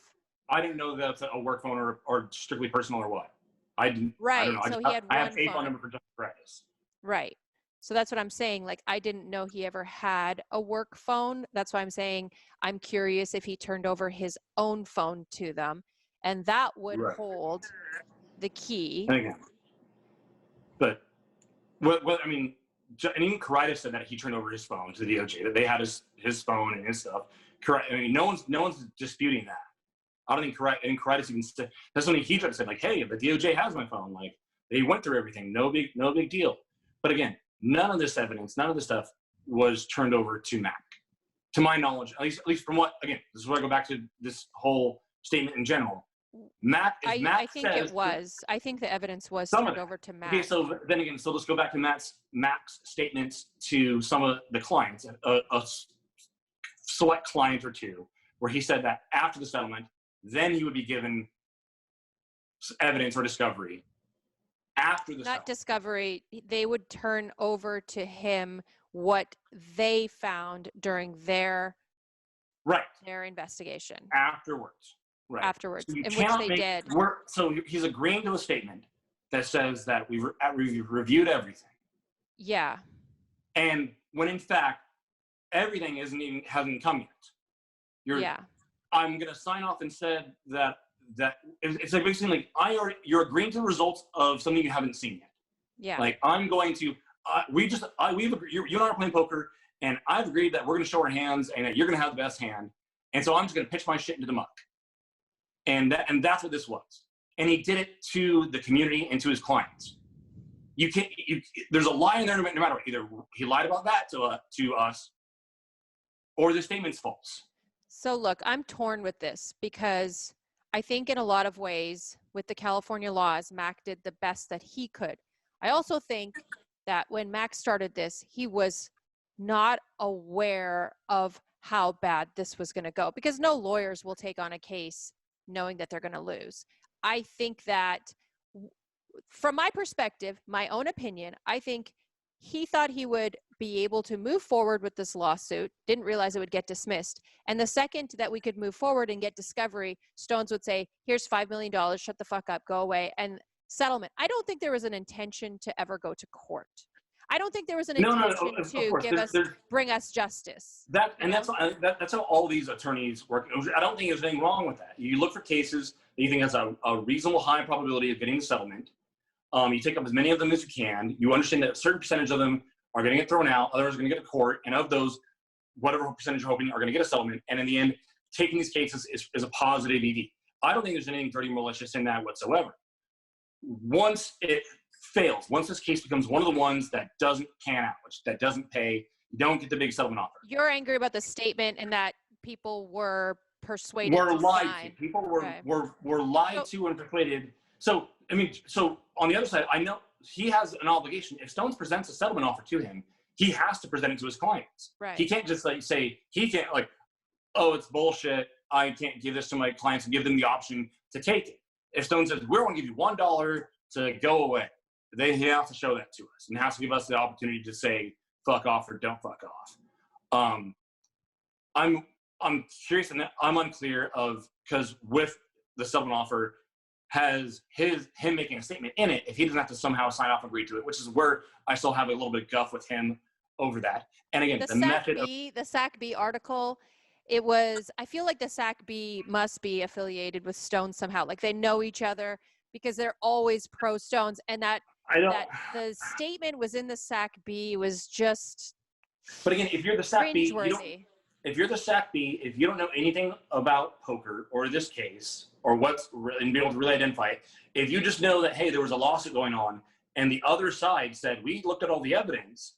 B: I didn't know that's a work phone or strictly personal or what. I didn't.
A: Right.
B: I don't know.
A: So he had one phone.
B: I have a phone number for Justin Caritas.
A: Right. So that's what I'm saying. Like, I didn't know he ever had a work phone. That's why I'm saying I'm curious if he turned over his own phone to them, and that would hold the key.
B: And again, but what I mean, and even Caritas said that he turned over his phone to the DOJ, that they had his phone and his stuff. I mean, no one's disputing that. I don't think Caritas even said, that's when he tried to say, like, hey, the DOJ has my phone. Like, they went through everything. No big deal. But again, none of this evidence, none of this stuff was turned over to Mac. To my knowledge, at least from what, again, this is where I go back to this whole statement in general. I think the evidence was turned over to Mac. Okay, so then again, so let's go back to Mac's statements to some of the clients, a select client or two, where he said that after the settlement, then he would be given evidence or discovery. After the settlement.
A: Discovery, they would turn over to him what they found during their investigation.
B: Afterwards. Right.
A: Afterwards,
B: so
A: in which they did.
B: So he's agreeing to a statement that says that we've reviewed everything.
A: Yeah.
B: And when in fact, everything hasn't come yet. I'm going to sign off and said that it's like basically like you're agreeing to the results of something you haven't seen yet.
A: Yeah.
B: Like I'm going to, you and I are playing poker, and I've agreed that we're going to show our hands and that you're going to have the best hand. And so I'm just going to pitch my shit into the muck. And that's what this was. And he did it to the community and to his clients. There's a lie in there no matter what. Either he lied about that to us, or the statement's false.
A: So look, I'm torn with this because I think in a lot of ways with the California laws, Mac did the best that he could. I also think that when Mac started this, he was not aware of how bad this was going to go, because no lawyers will take on a case knowing that they're going to lose. I think that from my perspective, my own opinion, I think he thought he would be able to move forward with this lawsuit, didn't realize it would get dismissed. And the second that we could move forward and get discovery, Stones would say, here's $5 million, shut the fuck up, go away, and settlement. I don't think there was an intention to ever go to court. I don't think there was an intention to bring us justice.
B: That's how all these attorneys work. I don't think there's anything wrong with that. You look for cases that you think has a reasonable high probability of getting a settlement. You take up as many of them as you can. You understand that a certain percentage of them are going to get thrown out, others are going to get to court, and of those, whatever percentage you're hoping are going to get a settlement. And in the end, taking these cases is a positive ED. I don't think there's anything dirty malicious in that whatsoever. Once it fails, once this case becomes one of the ones that doesn't pan out, that doesn't pay, you don't get the big settlement offer.
A: You're angry about the statement and that people were persuaded
B: Were
A: to
B: lied
A: sign.
B: to. People were
A: Okay.
B: were lied to and persuaded. So I mean, so on the other side, I know he has an obligation. If Stones presents a settlement offer to him, he has to present it to his clients.
A: Right.
B: He can't just like say, he can't like, oh, it's bullshit, I can't give this to my clients and give them the option to take it. If Stone says, we're going to give you $1 to go away, they have to show that to us and has to give us the opportunity to say fuck off or don't fuck off. I'm curious, and I'm unclear of, because with the settlement offer has him making a statement in it, if he doesn't have to somehow sign off and agree to it, which is where I still have a little bit of guff with him over that. And again, the method of
A: the SACB article, it was, I feel like the SACB must be affiliated with Stones somehow. Like they know each other because they're always pro Stones. And that the statement was in the SACB was just
B: But again, if you're the SACB,
A: cringeworthy.
B: If you're the SACB, if you don't know anything about poker or this case or and be able to really identify it, if you just know that, hey, there was a lawsuit going on and the other side said, we looked at all the evidence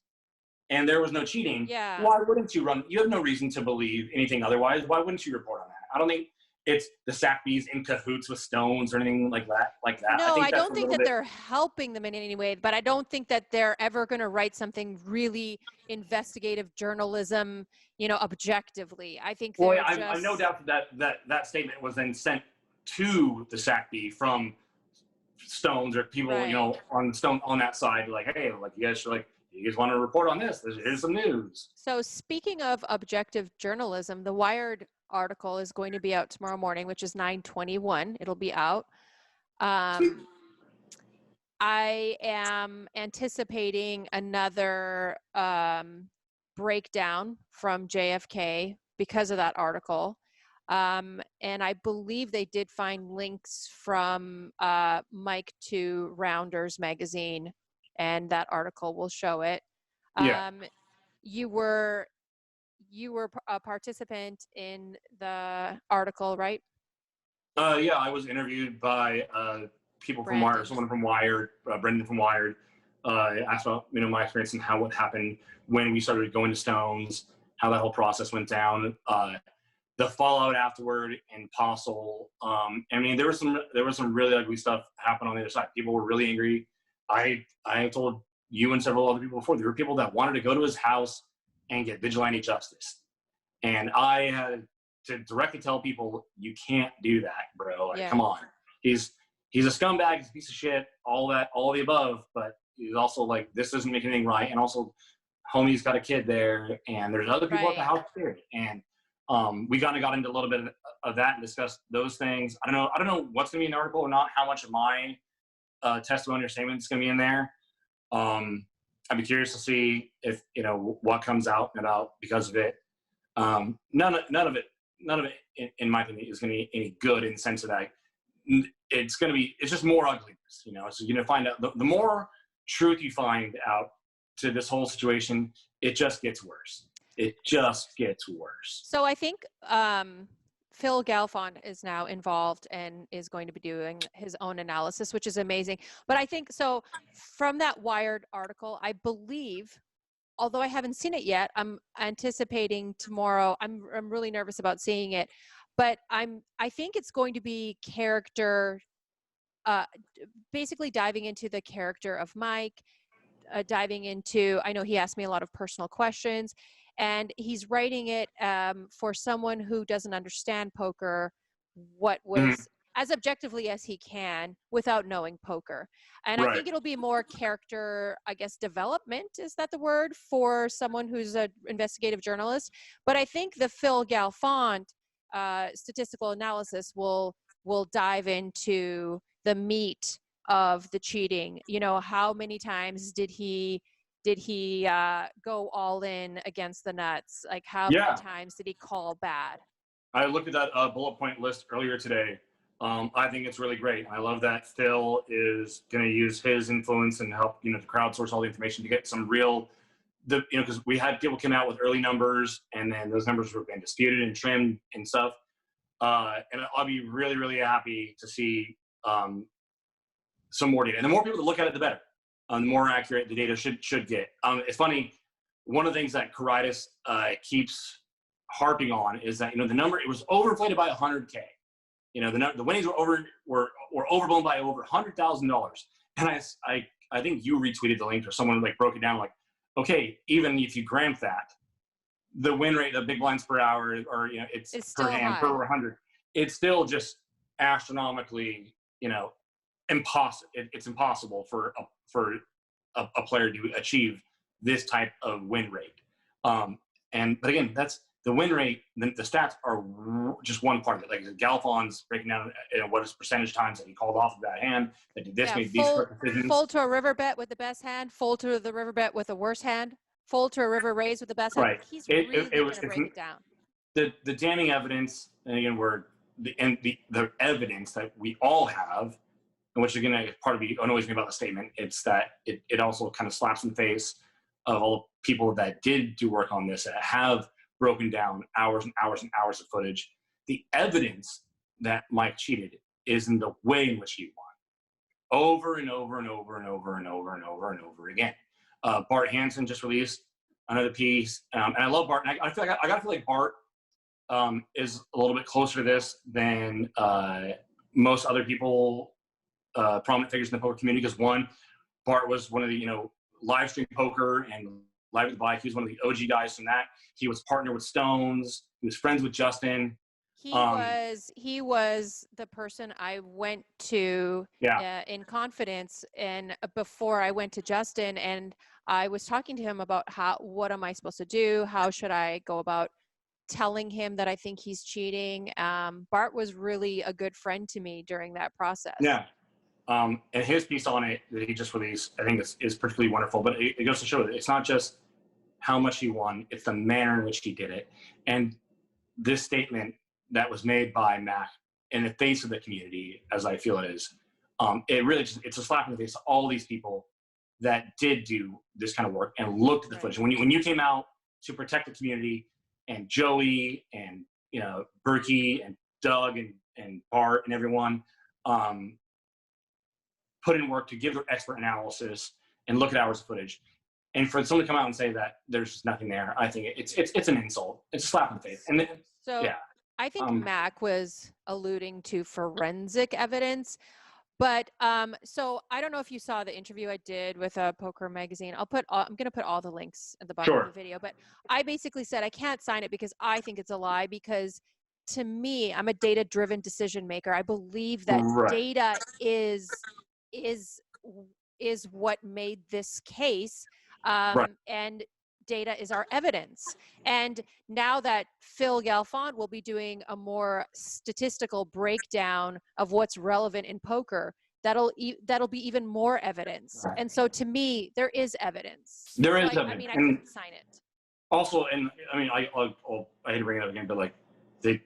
B: and there was no cheating, why wouldn't you run? You have no reason to believe anything otherwise. Why wouldn't you report on that? I don't think it's the SACB's in cahoots with Stones or anything like that.
A: No, I don't think that they're helping them in any way, but I don't think that they're ever going to write something really investigative journalism, objectively. I think
B: I have no doubt that statement was then sent to the SACB from Stones or people, on that side, like, hey, like you guys want to report on this? Here's some news.
A: So speaking of objective journalism, the Wired article is going to be out tomorrow morning, which is 9/21. It'll be out. I am anticipating another breakdown from JFK because of that article. And I believe they did find links from Mike to Rounders magazine, and that article will show it. You were a participant in the article, right?
B: Yeah, I was interviewed by people from Wired, someone from Wired, Brendan from Wired. Asked about my experience and what happened when we started going to Stones, how that whole process went down, the fallout afterward in Postle. I mean, there was some really ugly stuff happen on the other side. People were really angry. I told you and several other people before, there were people that wanted to go to his house and get vigilante justice. And I had to directly tell people, you can't do that, bro. Like, come on. He's a scumbag, he's a piece of shit, all the above, but he's also like, this doesn't make anything right. And also, homie's got a kid there, and there's other people at the house too. And we kind of got into a little bit of that and discussed those things. I don't know what's going to be in the article or not, how much of my testimony or statement is going to be in there. I'd be curious to see if, what comes out about because of it. None of it, in my opinion, is going to be any good in the sense of that it's just more ugliness, So you're going to find out the more truth you find out to this whole situation, it just gets worse. It just gets worse.
A: So I think Phil Galfond is now involved and is going to be doing his own analysis, which is amazing. But I think so from that Wired article, I believe, although I haven't seen it yet, I'm anticipating tomorrow. I'm really nervous about seeing it, but I think it's going to be character, basically diving into the character of Mike, diving into, I know he asked me a lot of personal questions, and he's writing it for someone who doesn't understand poker, what was as objectively as he can without knowing poker. And I think it'll be more character, I guess, development, is that the word, for someone who's an investigative journalist. But I think the Phil Galfond statistical analysis will dive into the meat of the cheating. How many times did he go all in against the nuts? Like how many times did he call bad?
B: I looked at that bullet point list earlier today. I think it's really great. I love that Phil is going to use his influence and help, to crowdsource all the information to get some real, because we had people come out with early numbers and then those numbers were being disputed and trimmed and stuff. And I'll be really, really happy to see some more data. And the more people that look at it, the better. The more accurate the data should get. It's funny. One of the things that Caritas keeps harping on is that, the number, it was overinflated by 100K. The winnings were overblown by over $100,000. And I think you retweeted the link or someone like broke it down like, okay, even if you grant that, the win rate of big blinds per hour, or it's per hand per 100, it's still just astronomically, impossible. It's impossible for a player to achieve this type of win rate. But again, that's the win rate. The stats are just one part of it. Like Galfond's breaking down what is percentage times that he called off of that hand, that did this, made these decisions.
A: Fold to a river bet with the best hand, fold to the river bet with the worst hand, fold to a river raise with the best hand.
B: Right.
A: He's really going to break it down.
B: The damning evidence, and again, the evidence that we all have, and which is going to part of me annoys me about the statement, it's that it also kind of slaps in the face of all the people that did do work on this, that have broken down hours and hours and hours of footage. The evidence that Mike cheated is in the way in which he won, over and over and over and over and over and over and over again. Bart Hanson just released another piece, and I love Bart. And I gotta feel like Bart is a little bit closer to this than most other people, prominent figures in the poker community. Because one, Bart was one of the live stream poker and Live at the Bike. He was one of the OG guys from that. He was partnered with Stones. He was friends with Justin.
A: He was the person I went to in confidence, and before I went to Justin, and I was talking to him about what am I supposed to do? How should I go about telling him that I think he's cheating? Bart was really a good friend to me during that process.
B: Yeah. And his piece on it that he just released, I think is particularly wonderful. But it goes to show that it's not just how much he won, it's the manner in which he did it. And this statement that was made by Mac in the face of the community, as I feel it is, it really it's a slap in the face to all these people that did do this kind of work and looked at the footage. When you came out to protect the community, and Joey and Berkey and Doug and Bart and everyone put in work to give their expert analysis and look at hours of footage, and for someone to come out and say that there's nothing there, I think it's an insult. It's a slap in the face. And
A: I think Mac was alluding to forensic evidence, but so I don't know if you saw the interview I did with a poker magazine. I'm going to put all the links at the bottom of the video, but I basically said I can't sign it because I think it's a lie, because to me, I'm a data-driven decision maker. I believe that data is what made this case, and data is our evidence. And now that Phil Galfond will be doing a more statistical breakdown of what's relevant in poker, that'll be even more evidence. And so to me, there is evidence.
B: There is evidence.
A: I mean, I couldn't sign it.
B: Also, and I mean, I hate to bring it up again, but like they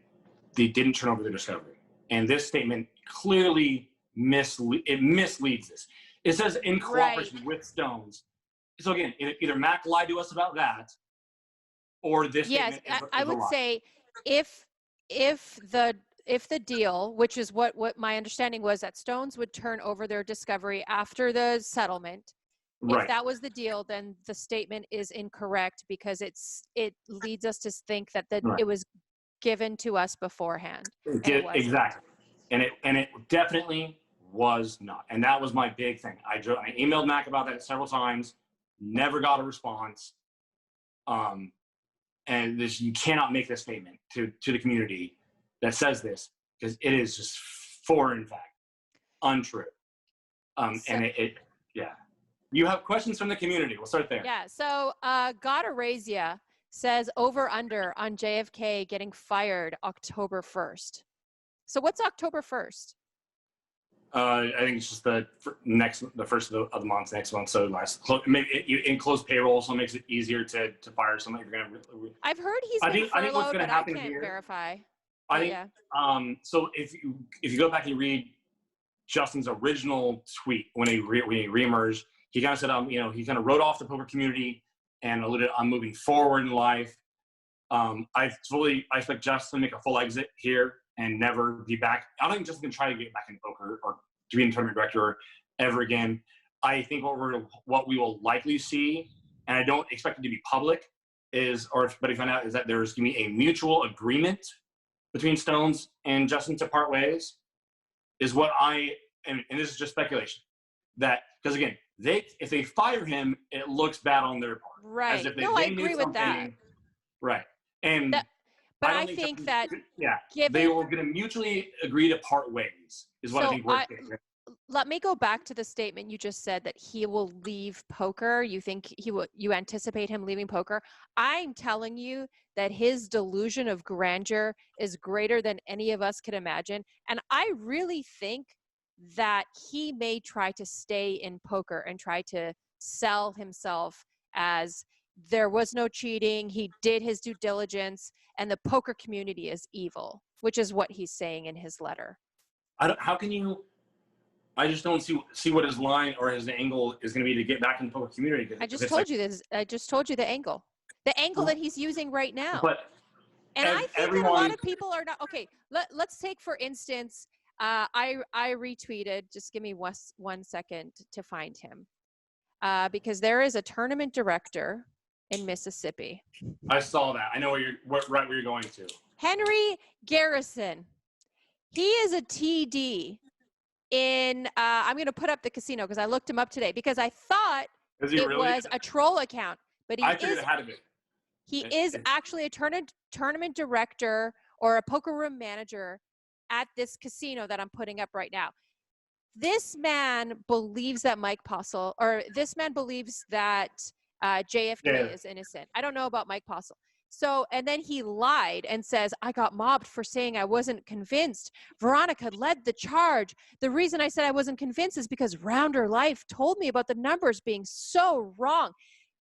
B: didn't turn over the discovery. And this statement clearly misleads this. It says in cooperation with Stones. So again, either Mac lied to us about that, or this.
A: Yes, I would say if the deal, which is what my understanding was, that Stones would turn over their discovery after the settlement. If that was the deal, then the statement is incorrect, because it leads us to think that it was given to us beforehand.
B: Exactly, and it definitely was not. And that was my big thing. I emailed Mac about that several times. Never got a response. And you cannot make this statement to the community that says this, because it is just foreign fact, untrue. You have questions from the community. We'll start there.
A: Yeah. So Gotta Raise Ya says over under on JFK getting fired October 1st. So what's October 1st?
B: I think it's just the first of the month, next month. So maybe you close payroll, so it makes it easier to fire someone.
A: I've heard he's been furloughed, but I can't verify.
B: So if you go back and read Justin's original tweet when he reemerged, he kind of said, he kind of wrote off the poker community and alluded, I'm moving forward in life. I expect Justin to make a full exit here and never be back. I don't think Justin's going to try to get back in poker or to be a tournament director ever again. I think what we will likely see, and I don't expect it to be public, but if I find out, is that there's going to be a mutual agreement between Stones and Justin to part ways, is what and this is just speculation, that, because again, if they fire him, it looks bad on their part.
A: Right.
B: As if
A: I agree with that.
B: Right. And
A: but I think that
B: they were going to mutually agree to part ways, is what I think we're thinking.
A: Let me go back to the statement you just said that he will leave poker. You think you anticipate him leaving poker? I'm telling you that his delusion of grandeur is greater than any of us could imagine. And I really think that he may try to stay in poker and try to sell himself as there was no cheating, he did his due diligence, and the poker community is evil, which is what he's saying in his letter.
B: I just don't see what his line or his angle is going to be to get back in the poker community.
A: I just told you this. I just told you the angle that he's using right now. And I think that a lot of people are not. Okay, let's take, for instance, I retweeted, just give me 1 second to find him, because there is a tournament director in Mississippi.
B: I saw that. I know where you're going to.
A: Henry Garrison. He is a TD in, I'm going to put up the casino because I looked him up today because I thought it was a troll account, but I figured it had to be. He is actually a tournament director or a poker room manager at this casino that I'm putting up right now. This man believes that this man believes that JFK is innocent. I don't know about Mike Postle. So, and then he lied and says, I got mobbed for saying I wasn't convinced. Veronica led the charge. The reason I said I wasn't convinced is because Rounder Life told me about the numbers being so wrong.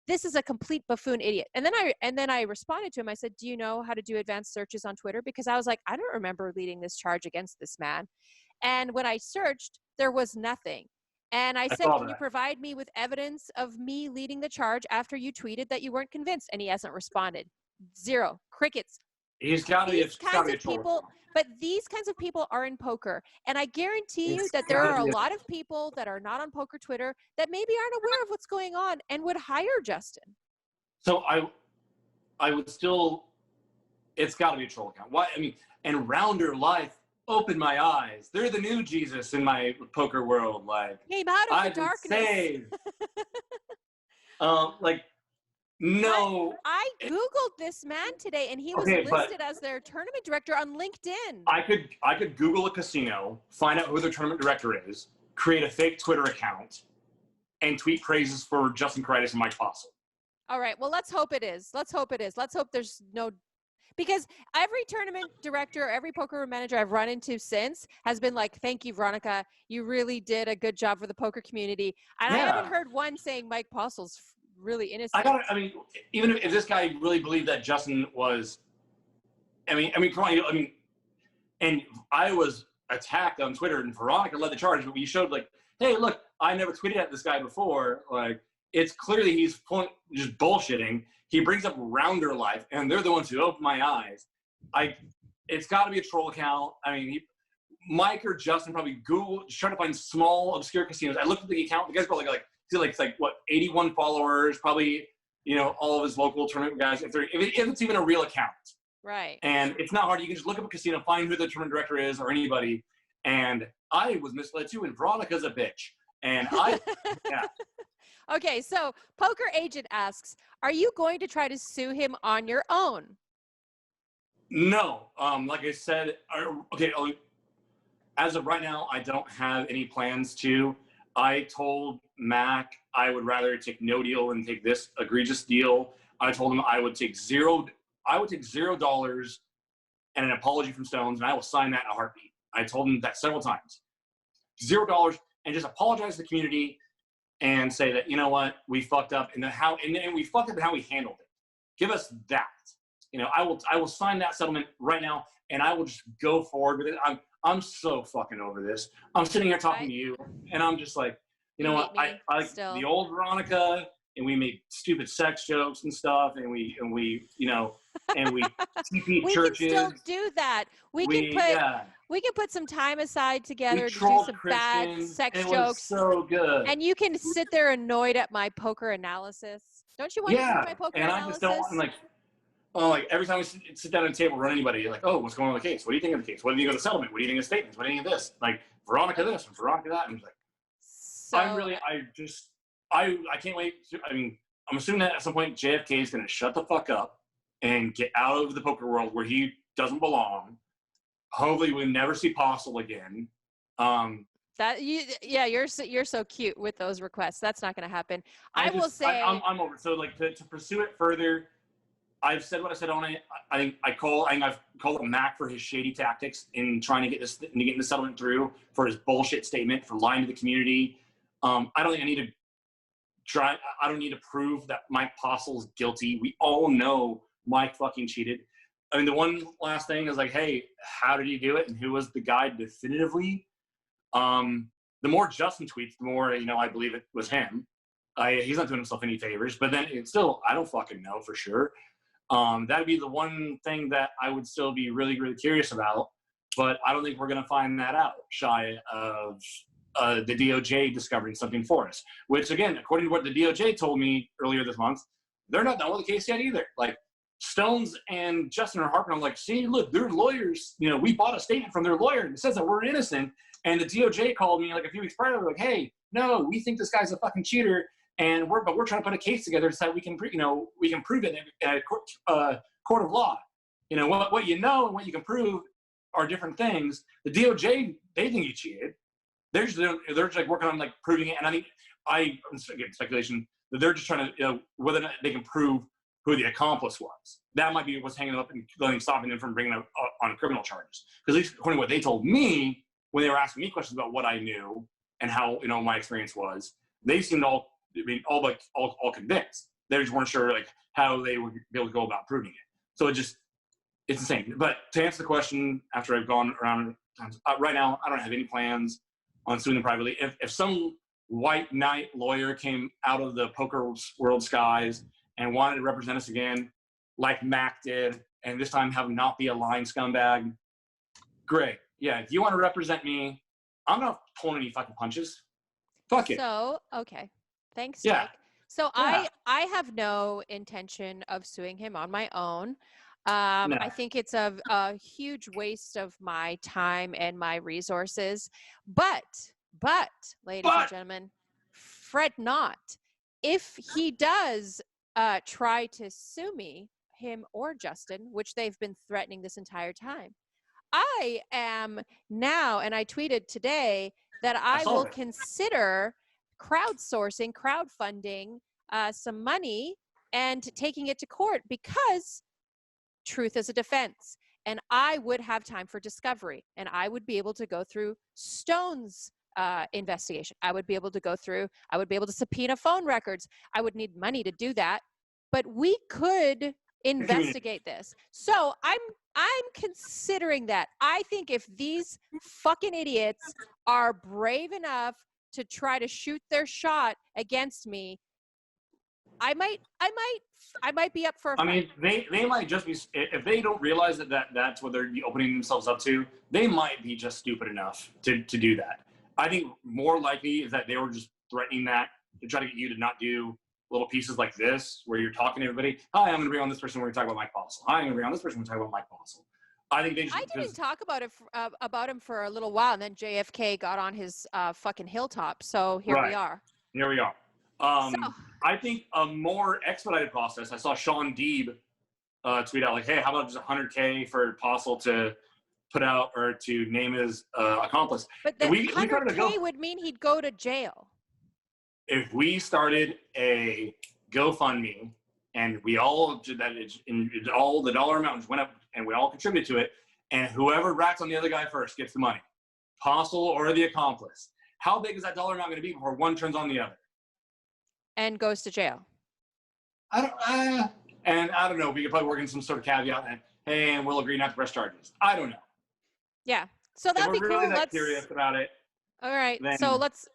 A: This is a complete buffoon idiot. And then I responded to him. I said, do you know how to do advanced searches on Twitter? Because I was like, I don't remember leading this charge against this man. And when I searched, there was nothing. And I said, can you provide me with evidence of me leading the charge after you tweeted that you weren't convinced? And he hasn't responded. Zero. Crickets.
B: He's got to be a troll.
A: But these kinds of people are in poker. And I guarantee you that there are a lot of people that are not on poker Twitter that maybe aren't aware of what's going on and would hire Justin.
B: So I would still, it's got to be a troll account. Why? I mean, and Rounder Life opened my eyes. They're the new Jesus in my poker world. Like,
A: came out of the darkness.
B: Saved. No.
A: I Googled this man today, and he was listed as their tournament director on LinkedIn.
B: I could Google a casino, find out who their tournament director is, create a fake Twitter account, and tweet praises for Justin Caritas and Mike Postle.
A: All right. Well, let's hope it is. Let's hope there's no... Because every tournament director, every poker manager I've run into since has been like, thank you, Veronica. You really did a good job for the poker community. And I haven't heard one saying Mike Postle's really innocent.
B: Even if this guy really believed that Justin was, and I was attacked on Twitter and Veronica led the charge, but we showed like, hey, look, I never tweeted at this guy before. Like, it's clearly he's just bullshitting. He brings up Rounder Life, and they're the ones who opened my eyes. It's got to be a troll account. I mean, Mike or Justin probably Google, just trying to find small, obscure casinos. I looked at the account. The guy's probably like 81 followers, probably, all of his local tournament guys, if it's even a real account.
A: Right.
B: And it's not hard. You can just look up a casino, find who the tournament director is or anybody. And I was misled too, and Veronica's a bitch. And yeah.
A: Okay, so Poker Agent asks, are you going to try to sue him on your own?
B: No. Like I said, as of right now, I don't have any plans to. I told Mac I would rather take no deal and take this egregious deal. I told him I would take $0 and an apology from Stones, and I will sign that in a heartbeat. I told him that several times. $0 and just apologize to the community and say that, you know what, we fucked up and we fucked up in how we handled it. Give us that. I will sign that settlement right now, and I will just go forward with it. I'm so fucking over this. I'm sitting here talking to you, and I'm just like, you know what? I like the old Veronica, and we made stupid sex jokes and stuff, and we and we TP
A: We
B: churches.
A: can still do that. We can put some time aside together to do some bad sex jokes.
B: So good.
A: And you can sit there annoyed at my poker analysis. Don't you want to hear my poker analysis?
B: I just don't want like every time we sit down at a table, run anybody, you're like, oh, what's going on in the case? What do you think of the case? What do you think of the settlement? What do you think of the statements? What do you think of this? Like Veronica this and Veronica that. And I'm like, I can't wait. I'm assuming that at some point JFK is going to shut the fuck up and get out of the poker world where he doesn't belong. Hopefully, we'll never see Postle again.
A: You're so cute with those requests. That's not going to happen. I'm
B: over. So to pursue it further, I've said what I said on it. I've called it Mac for his shady tactics in trying to get the settlement through, for his bullshit statement, for lying to the community. I don't think I need to I don't need to prove that Mike Postle's guilty. We all know Mike fucking cheated. I mean, the one last thing is like, hey, how did he do it, and who was the guy definitively? The more Justin tweets, the more I believe it was him. He's not doing himself any favors, but then it's still, I don't fucking know for sure. That'd be the one thing that I would still be really, really curious about, but I don't think we're going to find that out shy of the DOJ discovering something for us, which again, according to what the DOJ told me earlier this month, they're not done with the case yet either. Like Stones and Justin are harping on like, see, look, their lawyers, we bought a statement from their lawyer and it says that we're innocent. And the DOJ called me like a few weeks prior. They're like, hey, no, we think this guy's a fucking cheater. And we're trying to put a case together so that we can prove it in a court of law. What you know and what you can prove are different things. The DOJ, they think you cheated. They're just like working on like proving it. And I think again, speculation that they're just trying to whether or not they can prove who the accomplice was. That might be what's hanging up and stopping them from bringing up on criminal charges. Because at least according to what they told me when they were asking me questions about what I knew and how my experience was, they seemed all convinced. They just weren't sure like how they would be able to go about proving it. So it's insane. But to answer the question, after I've gone around times, right now I don't have any plans on suing them privately. If some white knight lawyer came out of the poker world skies and wanted to represent us again, like Mac did, and this time have him not be a lying scumbag, great. Yeah, if you want to represent me, I'm not pulling any fucking punches. Fuck it.
A: So, okay. Thanks,
B: yeah.
A: Mike. So yeah. I have no intention of suing him on my own. No. I think it's a huge waste of my time and my resources. But, ladies and gentlemen, fret not. If he does try to sue me, him or Justin, which they've been threatening this entire time, I am now, and I tweeted today that I will consider crowdfunding some money and taking it to court, because truth is a defense. And I would have time for discovery, and I would be able to go through Stone's investigation. I would be able to subpoena phone records. I would need money to do that, but we could investigate this. So I'm considering that. I think if these fucking idiots are brave enough to try to shoot their shot against me, I might be up for a fight.
B: I mean, they might just be, if they don't realize that's what they're opening themselves up to, they might be just stupid enough to do that. I think more likely is that they were just threatening that to try to get you to not do little pieces like this where you're talking to everybody. Hi, I'm going to bring on this person. We're going to talk about Mike Postle. Hi, I'm going to bring on this person. We're going to talk about Mike Postle. I think I
A: didn't talk about him for a little while, and then JFK got on his fucking hilltop. So here we are.
B: Here we are. I think a more expedited process. I saw Sean Deeb tweet out like, "Hey, how about just $100K for Postle to put out or to name his accomplice?"
A: But the $100K would mean he'd go to jail.
B: If we started a GoFundMe and we all did that, all the dollar amount went up and we all contributed to it, and whoever rats on the other guy first gets the money, Postle or the accomplice. How big is that dollar amount going to be before one turns on the other?
A: And goes to jail.
B: I don't know. We could probably work in some sort of caveat and, hey, and we'll agree not to press charges. I don't know.
A: Yeah. So that'd be cool.
B: Really that curious about it.
A: All right. So let's,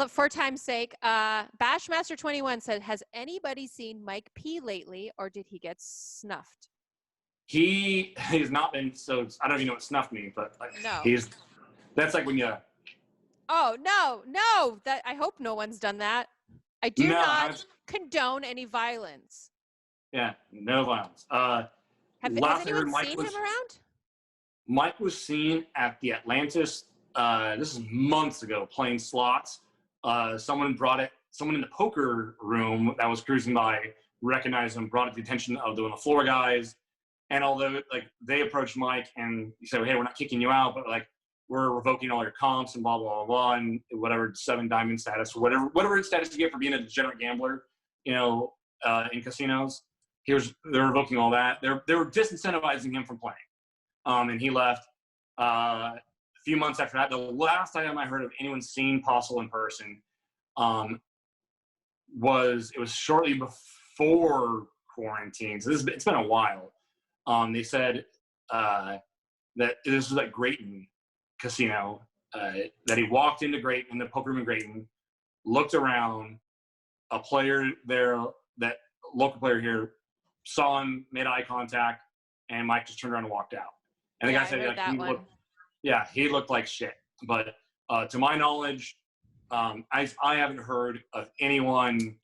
A: for time's sake, Bashmaster21 said, has anybody seen Mike P lately, or did he get snuffed?
B: He has not been, so I don't even know what snuffed me, but like,
A: No.
B: that's like when you.
A: Oh, no, that I hope no one's done that. I do not condone any violence.
B: Yeah, no violence.
A: Has anyone seen him around?
B: Mike was seen at the Atlantis, this is months ago, playing slots. Someone in the poker room that was cruising by recognized him, brought it to the attention of the floor guys. And although like they approached Mike and said, hey, we're not kicking you out, but like we're revoking all your comps and blah, blah, blah, blah, and whatever 7 diamond status or whatever status you get for being a degenerate gambler, in casinos. They're revoking all that. They were disincentivizing him from playing. And he left. A few months after that, the last time I heard of anyone seeing Postle in person was shortly before quarantine. So it's been a while. They said that this was at Grayton Casino, that he walked into Grayton, in the poker room in Grayton, looked around, a player there, that local player here, saw him, made eye contact, and Mike just turned around and walked out. And the guy said, like, he looked like shit. But to my knowledge, I haven't heard of anyone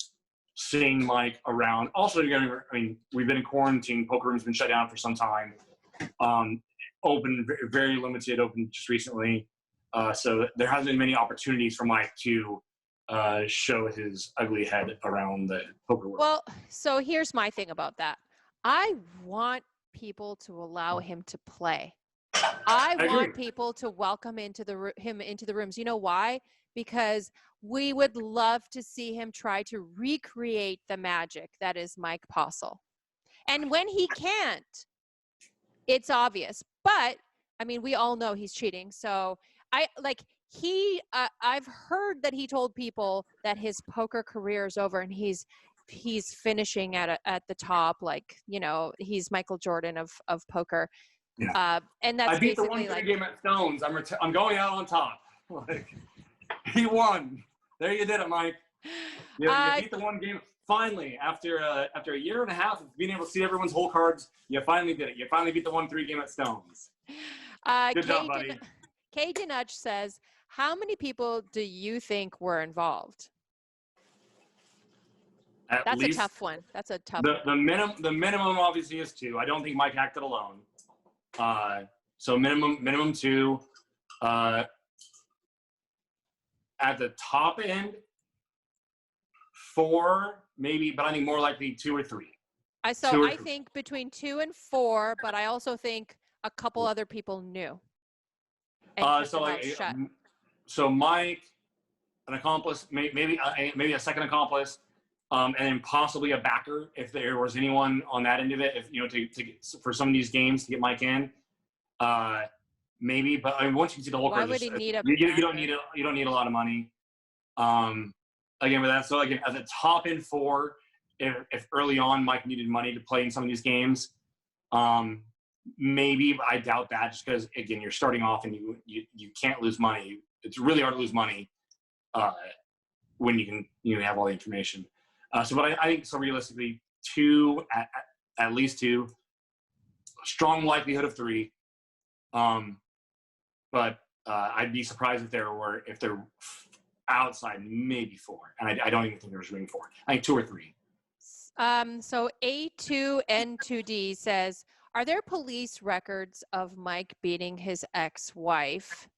B: seeing Mike around. Also, we've been in quarantine. Poker room's been shut down for some time. Open, very limited, open just recently. So there hasn't been many opportunities for Mike to show his ugly head around the poker world.
A: Well, so here's my thing about that. I want people to allow him to play. I want people to welcome him into the rooms. You know why? Because we would love to see him try to recreate the magic that is Mike Postle. And when he can't, it's obvious. But I mean, we all know he's cheating. So I've heard that he told people that his poker career is over and he's finishing at the top, like, he's Michael Jordan of poker.
B: Yeah.
A: And that's
B: I beat the
A: basically
B: 1-3 game at Stones. I'm going out on top. Like, he won. There you did it, Mike. You beat the one game. Finally, after a year and a half of being able to see everyone's whole cards, you finally did it. You finally beat the 1-3 game at Stones. Good job, buddy.
A: Kay Denuch says, how many people do you think were involved? That's a tough one. That's a tough one.
B: The minimum obviously is 2. I don't think Mike acted alone. So minimum 2. At the top end, 4 maybe, but I think more likely 2 or 3.
A: I think between 2 and 4, but I also think a couple other people knew.
B: So Mike, an accomplice, maybe a second accomplice, and then possibly a backer if there was anyone on that end of it. If to get, for some of these games to get Mike in, maybe. But I mean, once you see the whole card,
A: would he need
B: you don't need a lot of money. Again, with that, so again, at the top end 4, if early on Mike needed money to play in some of these games, maybe, but I doubt that, just because again you're starting off and you can't lose money. It's really hard to lose money when you have all the information. But I think so realistically 2 at least 2, strong likelihood of 3. But I'd be surprised if they're outside maybe 4, and I don't even think there was room 4. I think 2 or 3.
A: So A2N2D says, are there police records of Mike beating his ex-wife?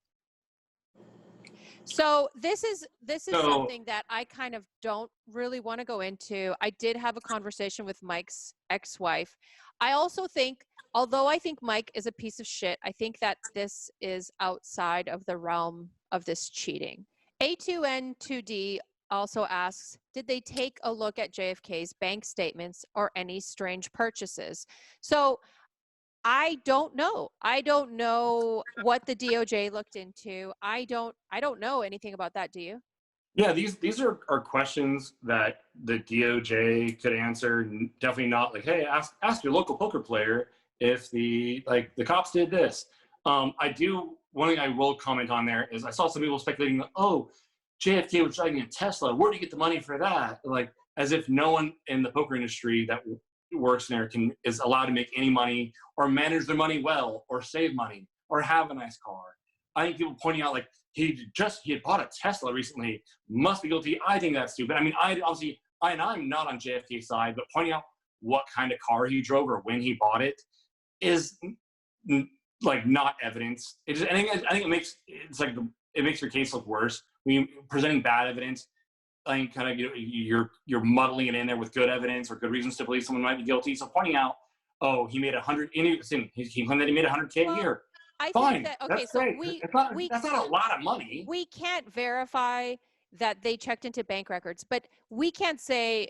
A: So this is something that I kind of don't really want to go into. I did have a conversation with Mike's ex-wife. I also think, although I think Mike is a piece of shit, I think that this is outside of the realm of this cheating. A2N2D also asks, did they take a look at JFK's bank statements or any strange purchases? So I don't know. I don't know what the DOJ looked into. I don't know anything about that. Do you?
B: Yeah, these are questions that the DOJ could answer. Definitely not like, hey, ask your local poker player if the cops did this. One thing I will comment on there is I saw some people speculating, oh, JFK was driving a Tesla. Where do you get the money for that? Like, as if no one in the poker industry that works in there is allowed to make any money or manage their money well or save money or have a nice car. I think people pointing out like he had bought a Tesla recently, must be guilty. I think that's stupid. I mean, I'm not on JFK's side, but pointing out what kind of car he drove or when he bought it is like not evidence. I think it makes your case look worse when you're presenting bad evidence. I think kind of you're muddling it in there with good evidence or good reasons to believe someone might be guilty. So pointing out, oh, he made 100. He claimed that he made 100K a year.
A: I
B: Fine.
A: think that okay.
B: That's
A: So
B: great. That's not a lot of money.
A: We can't verify that they checked into bank records, but we can't say,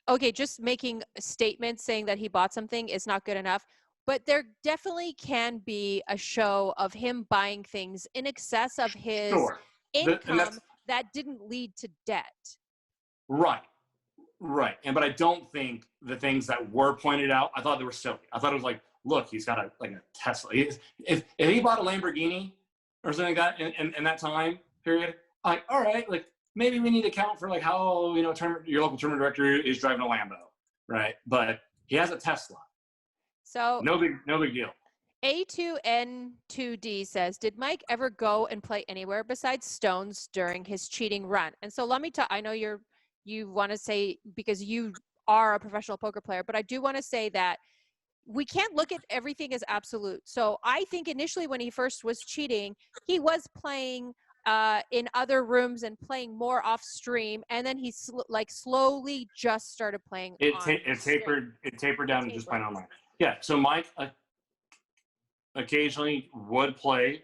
A: okay, just making statements saying that he bought something is not good enough. But there definitely can be a show of him buying things in excess of his income that didn't lead to debt.
B: Right. But I don't think the things that were pointed out, I thought they were silly. I thought it was like, look, he's got a Tesla. If he bought a Lamborghini or something like that in that time period, like, all right, like maybe we need to account for like how, your local tournament director is driving a Lambo, right? But he has a Tesla.
A: So
B: no big deal.
A: A2N2D says, did Mike ever go and play anywhere besides Stones during his cheating run? And so let me I know you want to say, because you are a professional poker player, but I do want to say that we can't look at everything as absolute. So I think initially when he first was cheating, he was playing in other rooms and playing more off stream, and then he slowly just started playing. It
B: tapered down to just playing online. Yeah. So Mike occasionally would play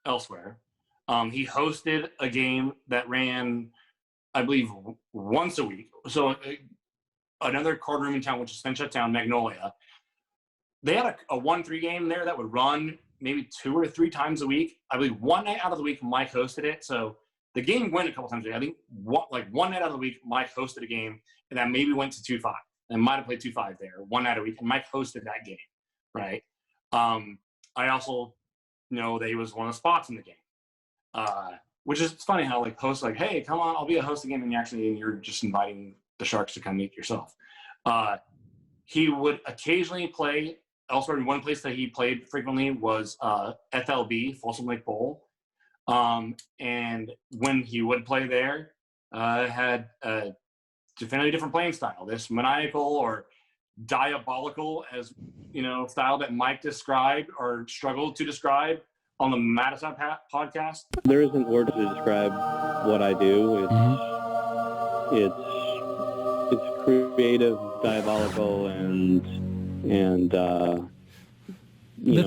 B: elsewhere. He hosted a game that ran, I believe, once a week. So another card room in town, which has been shut down, Magnolia. They had a 1-3 game there that would run maybe 2 or 3 times a week. I believe one night out of the week, Mike hosted it. So the game went a couple times a week. I think one night out of the week, Mike hosted a game, and that maybe went to 2-5. And might have played 2-5 there one night a week, and Mike hosted that game, right? I also know that he was one of the spots in the game, which is funny how like hosts like, hey, come on, I'll be a host again, and you're just inviting the Sharks to come meet yourself. He would occasionally play elsewhere. One place that he played frequently was FLB, Folsom Lake Bowl, and when he would play there, had a definitely different playing style. This maniacal or diabolical, as style that Mike described or struggled to describe on the Madison podcast.
C: There isn't words to describe what I do. It's creative, diabolical, and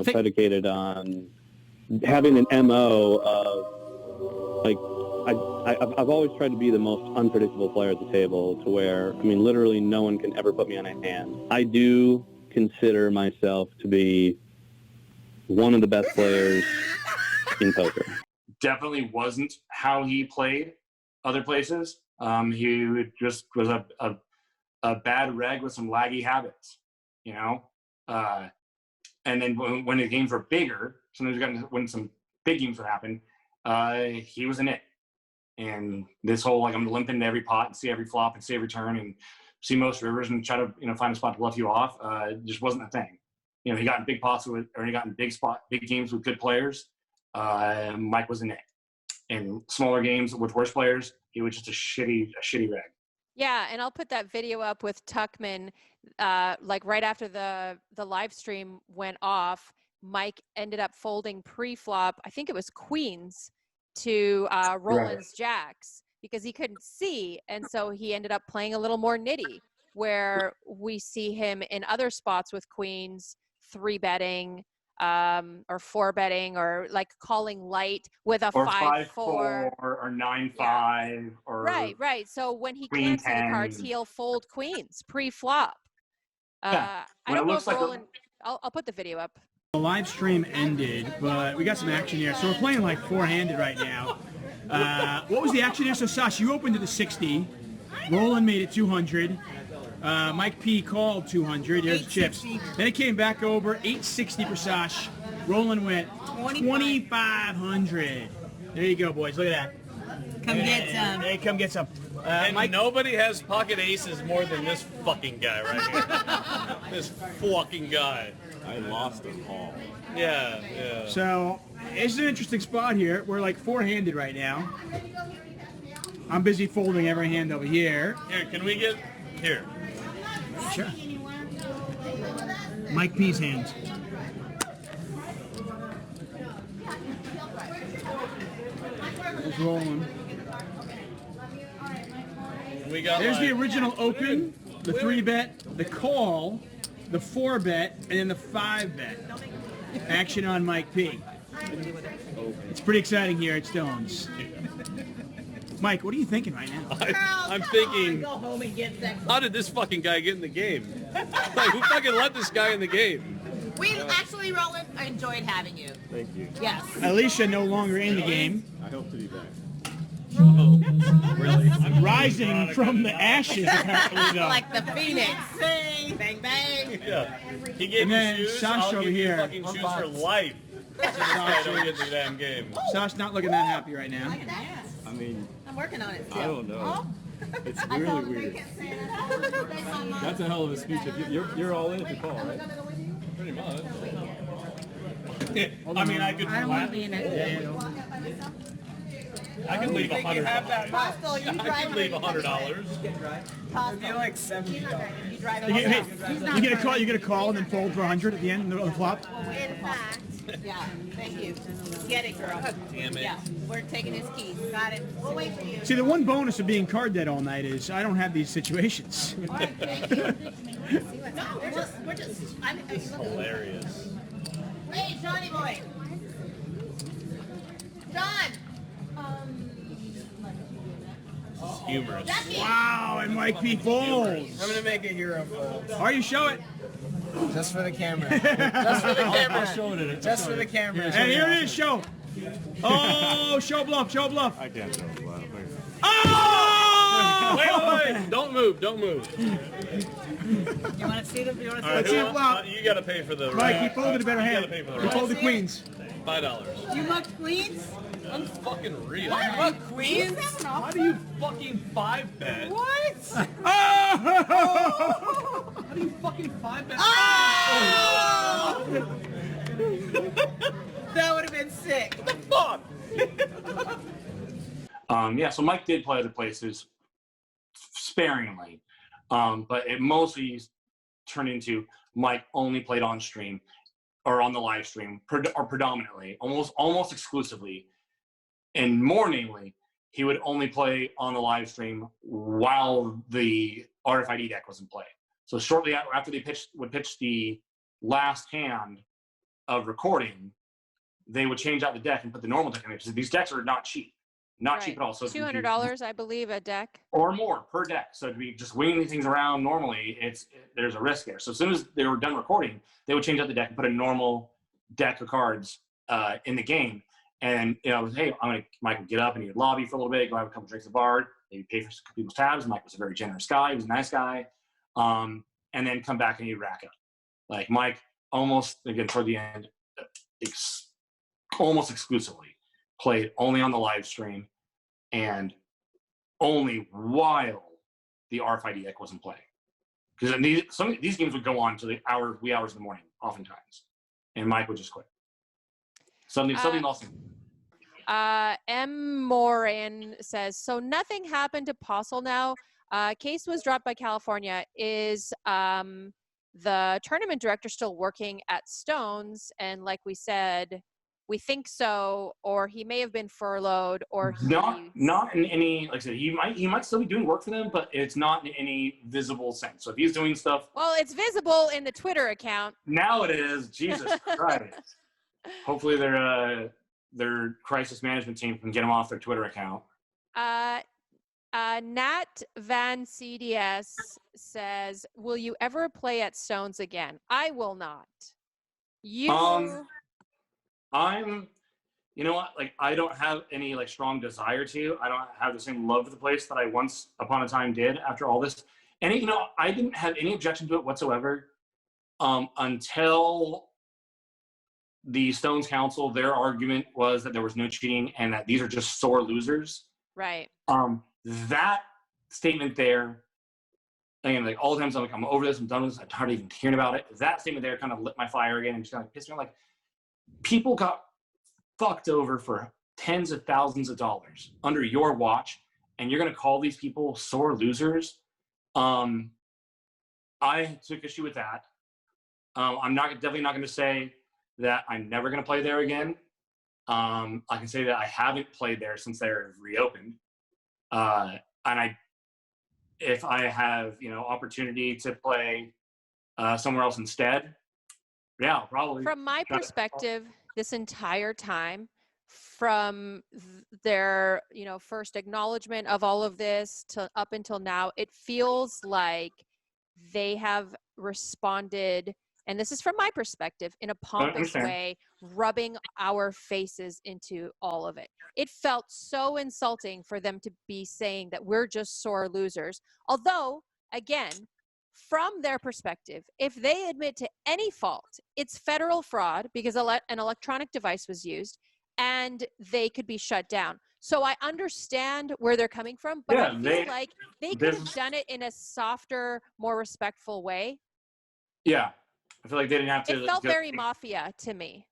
C: predicated on having an MO of like I've always tried to be the most unpredictable player at the table, to where literally no one can ever put me on a hand. I do consider myself to be one of the best players in poker.
B: Definitely wasn't how he played other places. He just was a bad reg with some laggy habits, and then when the games were bigger, sometimes when some big games would happen, he was in it. And this whole, like, I'm going to limp into every pot and see every flop and see every turn and see most rivers and try to, find a spot to bluff you off, just wasn't a thing. He got in big pots he got in big games with good players. Mike was in it. In smaller games with worse players, he was just a shitty reg.
A: Yeah, and I'll put that video up with Tuckman. Right after the live stream went off, Mike ended up folding pre-flop, I think it was queens, to Roland's jacks, because he couldn't see, and so he ended up playing a little more nitty, where we see him in other spots with queens 3-betting or 4-betting, or like calling light with a 5-4
B: or 9-5 or
A: right. So when he can't see the cards, he'll fold queens pre-flop. I don't know if Roland. I'll put the video up.
D: The live stream ended, but we got some action here. So we're playing like 4-handed right now. What was the action here? So Sash, you opened to the 60. Roland made it 200. Mike P called 200. Here's the chips. Then it came back over 860 for Sash. Roland went 2,500. There you go, boys. Look at that.
E: Come get some.
D: Hey, come get some.
E: And nobody has pocket aces more than this fucking guy right here. This fucking guy.
F: I lost them all.
E: Yeah, yeah.
D: So, it's an interesting spot here. We're like four-handed right now. I'm busy folding every hand over here.
E: Here, can we get... Here.
D: Sure. Mike P's hand. It's rolling.
E: We got
D: There's
E: like,
D: the original open, the 3-bet, the call, the 4-bet, and then the 5-bet. Action on Mike P. It's pretty exciting here at Stones. Mike, what are you thinking right now?
E: I'm thinking,
G: Go home and get that.
E: how did this fucking guy get in the game? Like, who fucking let this guy in the game?
G: We actually, Roland, enjoyed having you.
F: Thank you.
G: Yes.
D: Alicia no longer in the game.
F: I hope to be back.
E: Oh, really?
D: Rising from the ashes, apparently, though.
G: Like the phoenix. Sing, bang, bang.
E: Yeah. He gave
D: And
E: you
D: then
E: shoes.
D: Sasha
E: I'll
D: over
E: give you
D: here.
E: fucking shoes for life. So this guy don't get in the damn game.
D: Sash not looking that happy right now.
F: I mean,
G: I'm working on it still.
F: I don't know. It's really weird. That's a hell of a speech. You're all in if you call, right?
E: Pretty much. I mean, I could. I could leave $100.
G: Postle, you
E: I
G: drive.
E: could leave $100.
G: Postle.
H: like $70.
G: You drive.
D: You get a call and then fold for 100 at the end of the flop.
G: In fact. Yeah, thank you. Get it, girl.
E: Damn it.
G: Yeah, we're taking his keys. Got it. We'll wait for you.
D: See, the one bonus of being card dead all night is I don't have these situations.
G: No, we're just,
E: Hilarious.
G: Hey, Johnny boy. John.
E: Humorous.
D: Wow, and Mike P folds.
H: I'm gonna make a hero fold.
D: Are you show it?
H: Just for the camera. Just for the camera.
F: I'll show it.
H: Just for the camera.
D: And here it is, show. Oh, show bluff, show bluff.
F: I can't show it.
D: Oh!
E: Wait. Don't move.
G: You want to see them? You want to see
E: All right,
D: Let's see a flop.
E: you gotta pay for the.
D: Mike, he folded a better
E: You
D: hand.
E: gotta pay for the
D: He
E: ride.
D: folded queens.
E: $5.
G: You look queens?
E: I'm fucking real.
G: What? Queens?
E: How do you fucking 5-bet?
G: What?
D: Oh!
E: How do you fucking 5-bet?
G: Oh! That would have been sick.
E: Fuck!
B: Yeah, so Mike did play other places sparingly, but it mostly turned into Mike only played on stream or on the live stream, or predominantly, almost exclusively, and more namely, he would only play on the live stream while the RFID deck was in play. So shortly after they would pitch the last hand of recording, they would change out the deck and put the normal deck in there. Because these decks are not cheap. Not cheap at all. So
A: $200, I believe, a deck.
B: or more per deck. So to be just winging these things around normally, there's a risk there. So as soon as they were done recording, they would change out the deck and put a normal deck of cards in the game. And hey, Mike would get up and he would lobby for a little bit, go have a couple drinks at the bar, maybe pay for people's tabs. Mike was a very generous guy. He was a nice guy. And then come back and he'd rack up. Like Mike almost, again, toward the end, almost exclusively played only on the live stream and only while the RFID deck wasn't playing. Because some of these games would go on to the wee hours in the morning, oftentimes. And Mike would just quit. Something lost him.
A: M. Moran says, so nothing happened to Postle now. Case was dropped by California. Is the tournament director still working at Stones? And like we said, we think so, or he may have been furloughed, or
B: not in any, like I said, he might still be doing work for them, but it's not in any visible sense. So if he's doing stuff,
A: well, it's visible in the Twitter account.
B: now it is. Jesus Christ! Hopefully their crisis management team can get him off their Twitter account.
A: Nat Van CDS says, will you ever play at Stones again? I will not.
B: You know what? Like, I don't have any like strong desire to. I don't have the same love for the place that I once upon a time did after all this. And I didn't have any objection to it whatsoever until the Stones Council. Their argument was that there was no cheating and that these are just sore losers.
A: Right.
B: That statement there, and like all the times I'm like, I'm over this, I'm done with this, I'm tired of even hearing about it. That statement there kind of lit my fire again and just kind of pissed me off. Like, people got fucked over for tens of thousands of dollars under your watch, and you're going to call these people sore losers. I took issue with that. I'm definitely not going to say that I'm never going to play there again. I can say that I haven't played there since they're reopened. If I have, opportunity to play somewhere else instead, yeah, probably.
A: From my perspective, this entire time, from their, first acknowledgement of all of this to up until now, it feels like they have responded, and this is from my perspective, in a pompous way, rubbing our faces into all of it. It felt so insulting for them to be saying that we're just sore losers. Although, again, from their perspective, if they admit to any fault, it's federal fraud because an electronic device was used and they could be shut down. So I understand where they're coming from, but I feel like they could have done it in a softer, more respectful way.
B: Yeah. I feel like they didn't have to.
A: It felt very mafia to me.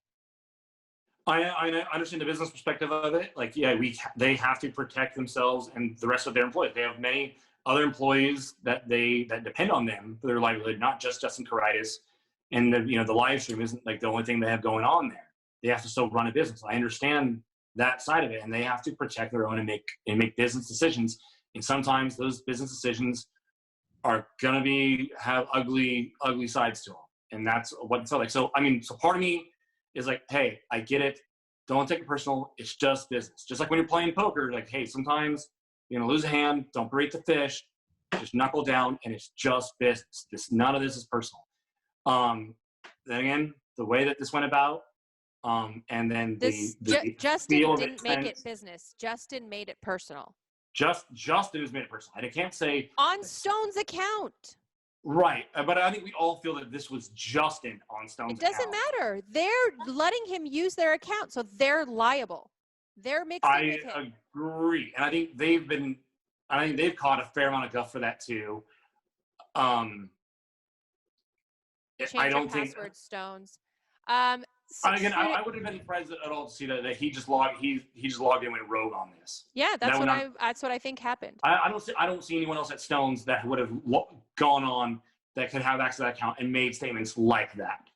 B: I understand the business perspective of it. Like, yeah, they have to protect themselves and the rest of their employees. They have many other employees that depend on them for their livelihood, not just Justin Caritis. And the live stream isn't like the only thing they have going on there. They have to still run a business. I understand that side of it, and they have to protect their own and make business decisions. And sometimes those business decisions are gonna have ugly sides to them, and that's what it's like. So so part of me is like, hey, I get it. Don't take it personal. It's just business. Just like when you're playing poker, like, hey, sometimes you're gonna lose a hand. Don't berate the fish. Just knuckle down, and it's just business. None of this is personal. Then again, the way that this went about, and then
A: Justin didn't make it business. Justin made it personal.
B: Justin has made it personal. And I can't say
A: on Stone's account.
B: Right, but I think we all feel that this was Justin on Stone's account.
A: It doesn't matter. They're letting him use their account, so they're liable. They're mixed in with him.
B: I agree, and I think they've caught a fair amount of guff for that too.
A: Change your password, Stones.
B: Again, I would have been surprised at all to see that he just logged in and went rogue on this.
A: Yeah, that's what I think happened.
B: I don't see anyone else at Stones that would have gone on that could have access to that account and made statements like that.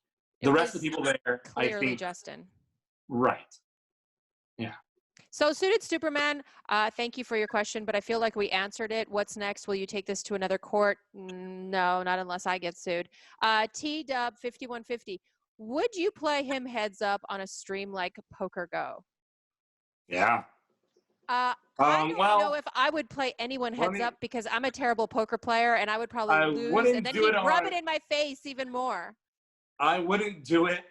B: The rest of the people there,
A: clearly
B: I think,
A: Justin.
B: Right. Yeah.
A: So, Suited Superman, thank you for your question, but I feel like we answered it. What's next? Will you take this to another court? No, not unless I get sued. T-Dub 5150. Would you play him heads up on a stream like Poker Go?
B: Yeah.
A: I don't know if I would play anyone heads up because I'm a terrible poker player and I would probably lose, and then he'd rub it in my face even more.
B: I wouldn't do it.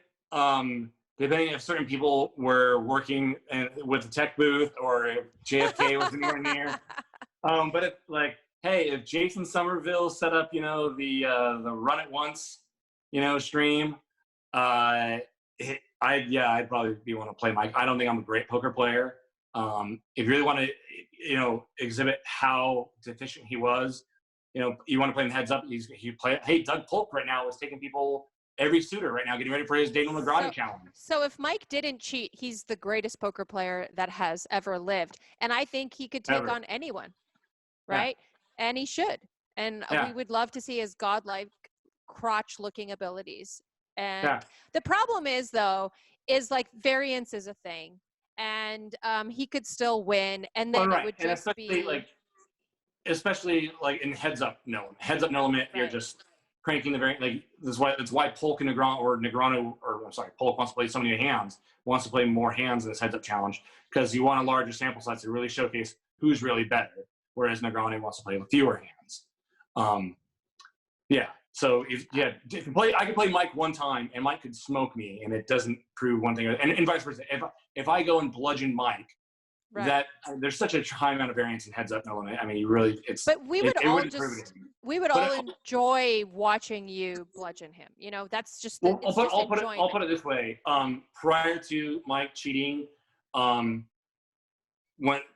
B: Depending if certain people were working with the tech booth or if JFK was anywhere near. But if Jason Somerville set up, the Run It Once, stream, I'd probably want to play Mike. I don't think I'm a great poker player. If you really want to, exhibit how deficient he was, you want to play him heads up. He play. Hey, Doug Polk right now is taking people every suitor right now, getting ready for his Daniel Negreanu challenge. So
A: if Mike didn't cheat, he's the greatest poker player that has ever lived, and I think he could take on anyone, right? Yeah. And he should. And we would love to see his godlike, crotch-looking abilities. And the problem is, though, like variance is a thing, and he could still win, and then it would just be
B: especially in heads up no limit. You're just cranking the variant. Like that's why Polk and Negreanu, Polk wants to play so many hands, wants to play more hands in this heads up challenge because you want a larger sample size to really showcase who's really better. Whereas Negreanu wants to play with fewer hands. So I could play Mike one time and Mike could smoke me, and it doesn't prove one thing, and vice versa. If I go and bludgeon Mike, that there's such a high amount of variance in heads up no limit. I mean, you really
A: But we would all enjoy watching you bludgeon him. That's just.
B: I'll put it this way. Prior to Mike cheating, and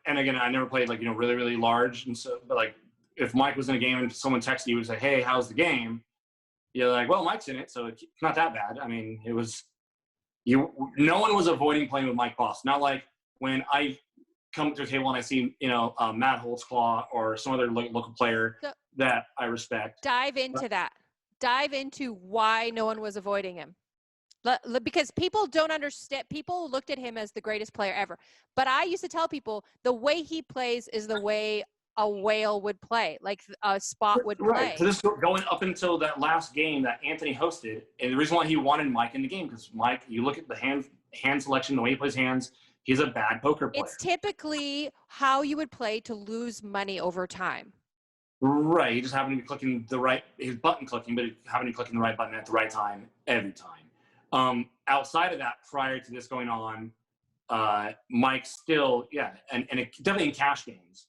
B: again, I never played really really large, and so but if Mike was in a game and someone texted you and said, "Hey, how's the game?" You're like, "Well, Mike's in it, so it's not that bad." I mean, it was no one was avoiding playing with Mike Postle. Not like when I come to a table and I see, Matt Holtzclaw or some other local player that I respect.
A: Dive into that. Dive into why no one was avoiding him. Because people don't understand. People looked at him as the greatest player ever. But I used to tell people the way he plays is the way a whale would play, like a spot would play.
B: Right. So this going up until that last game that Anthony hosted, and the reason why he wanted Mike in the game, because Mike, you look at the hand selection, the way he plays hands, he's a bad poker player.
A: It's typically how you would play to lose money over time.
B: Right. He just happened to be clicking his button clicking, but he happened to be clicking the right button at the right time every time. Outside of that, prior to this going on, Mike still, and it, definitely in cash games,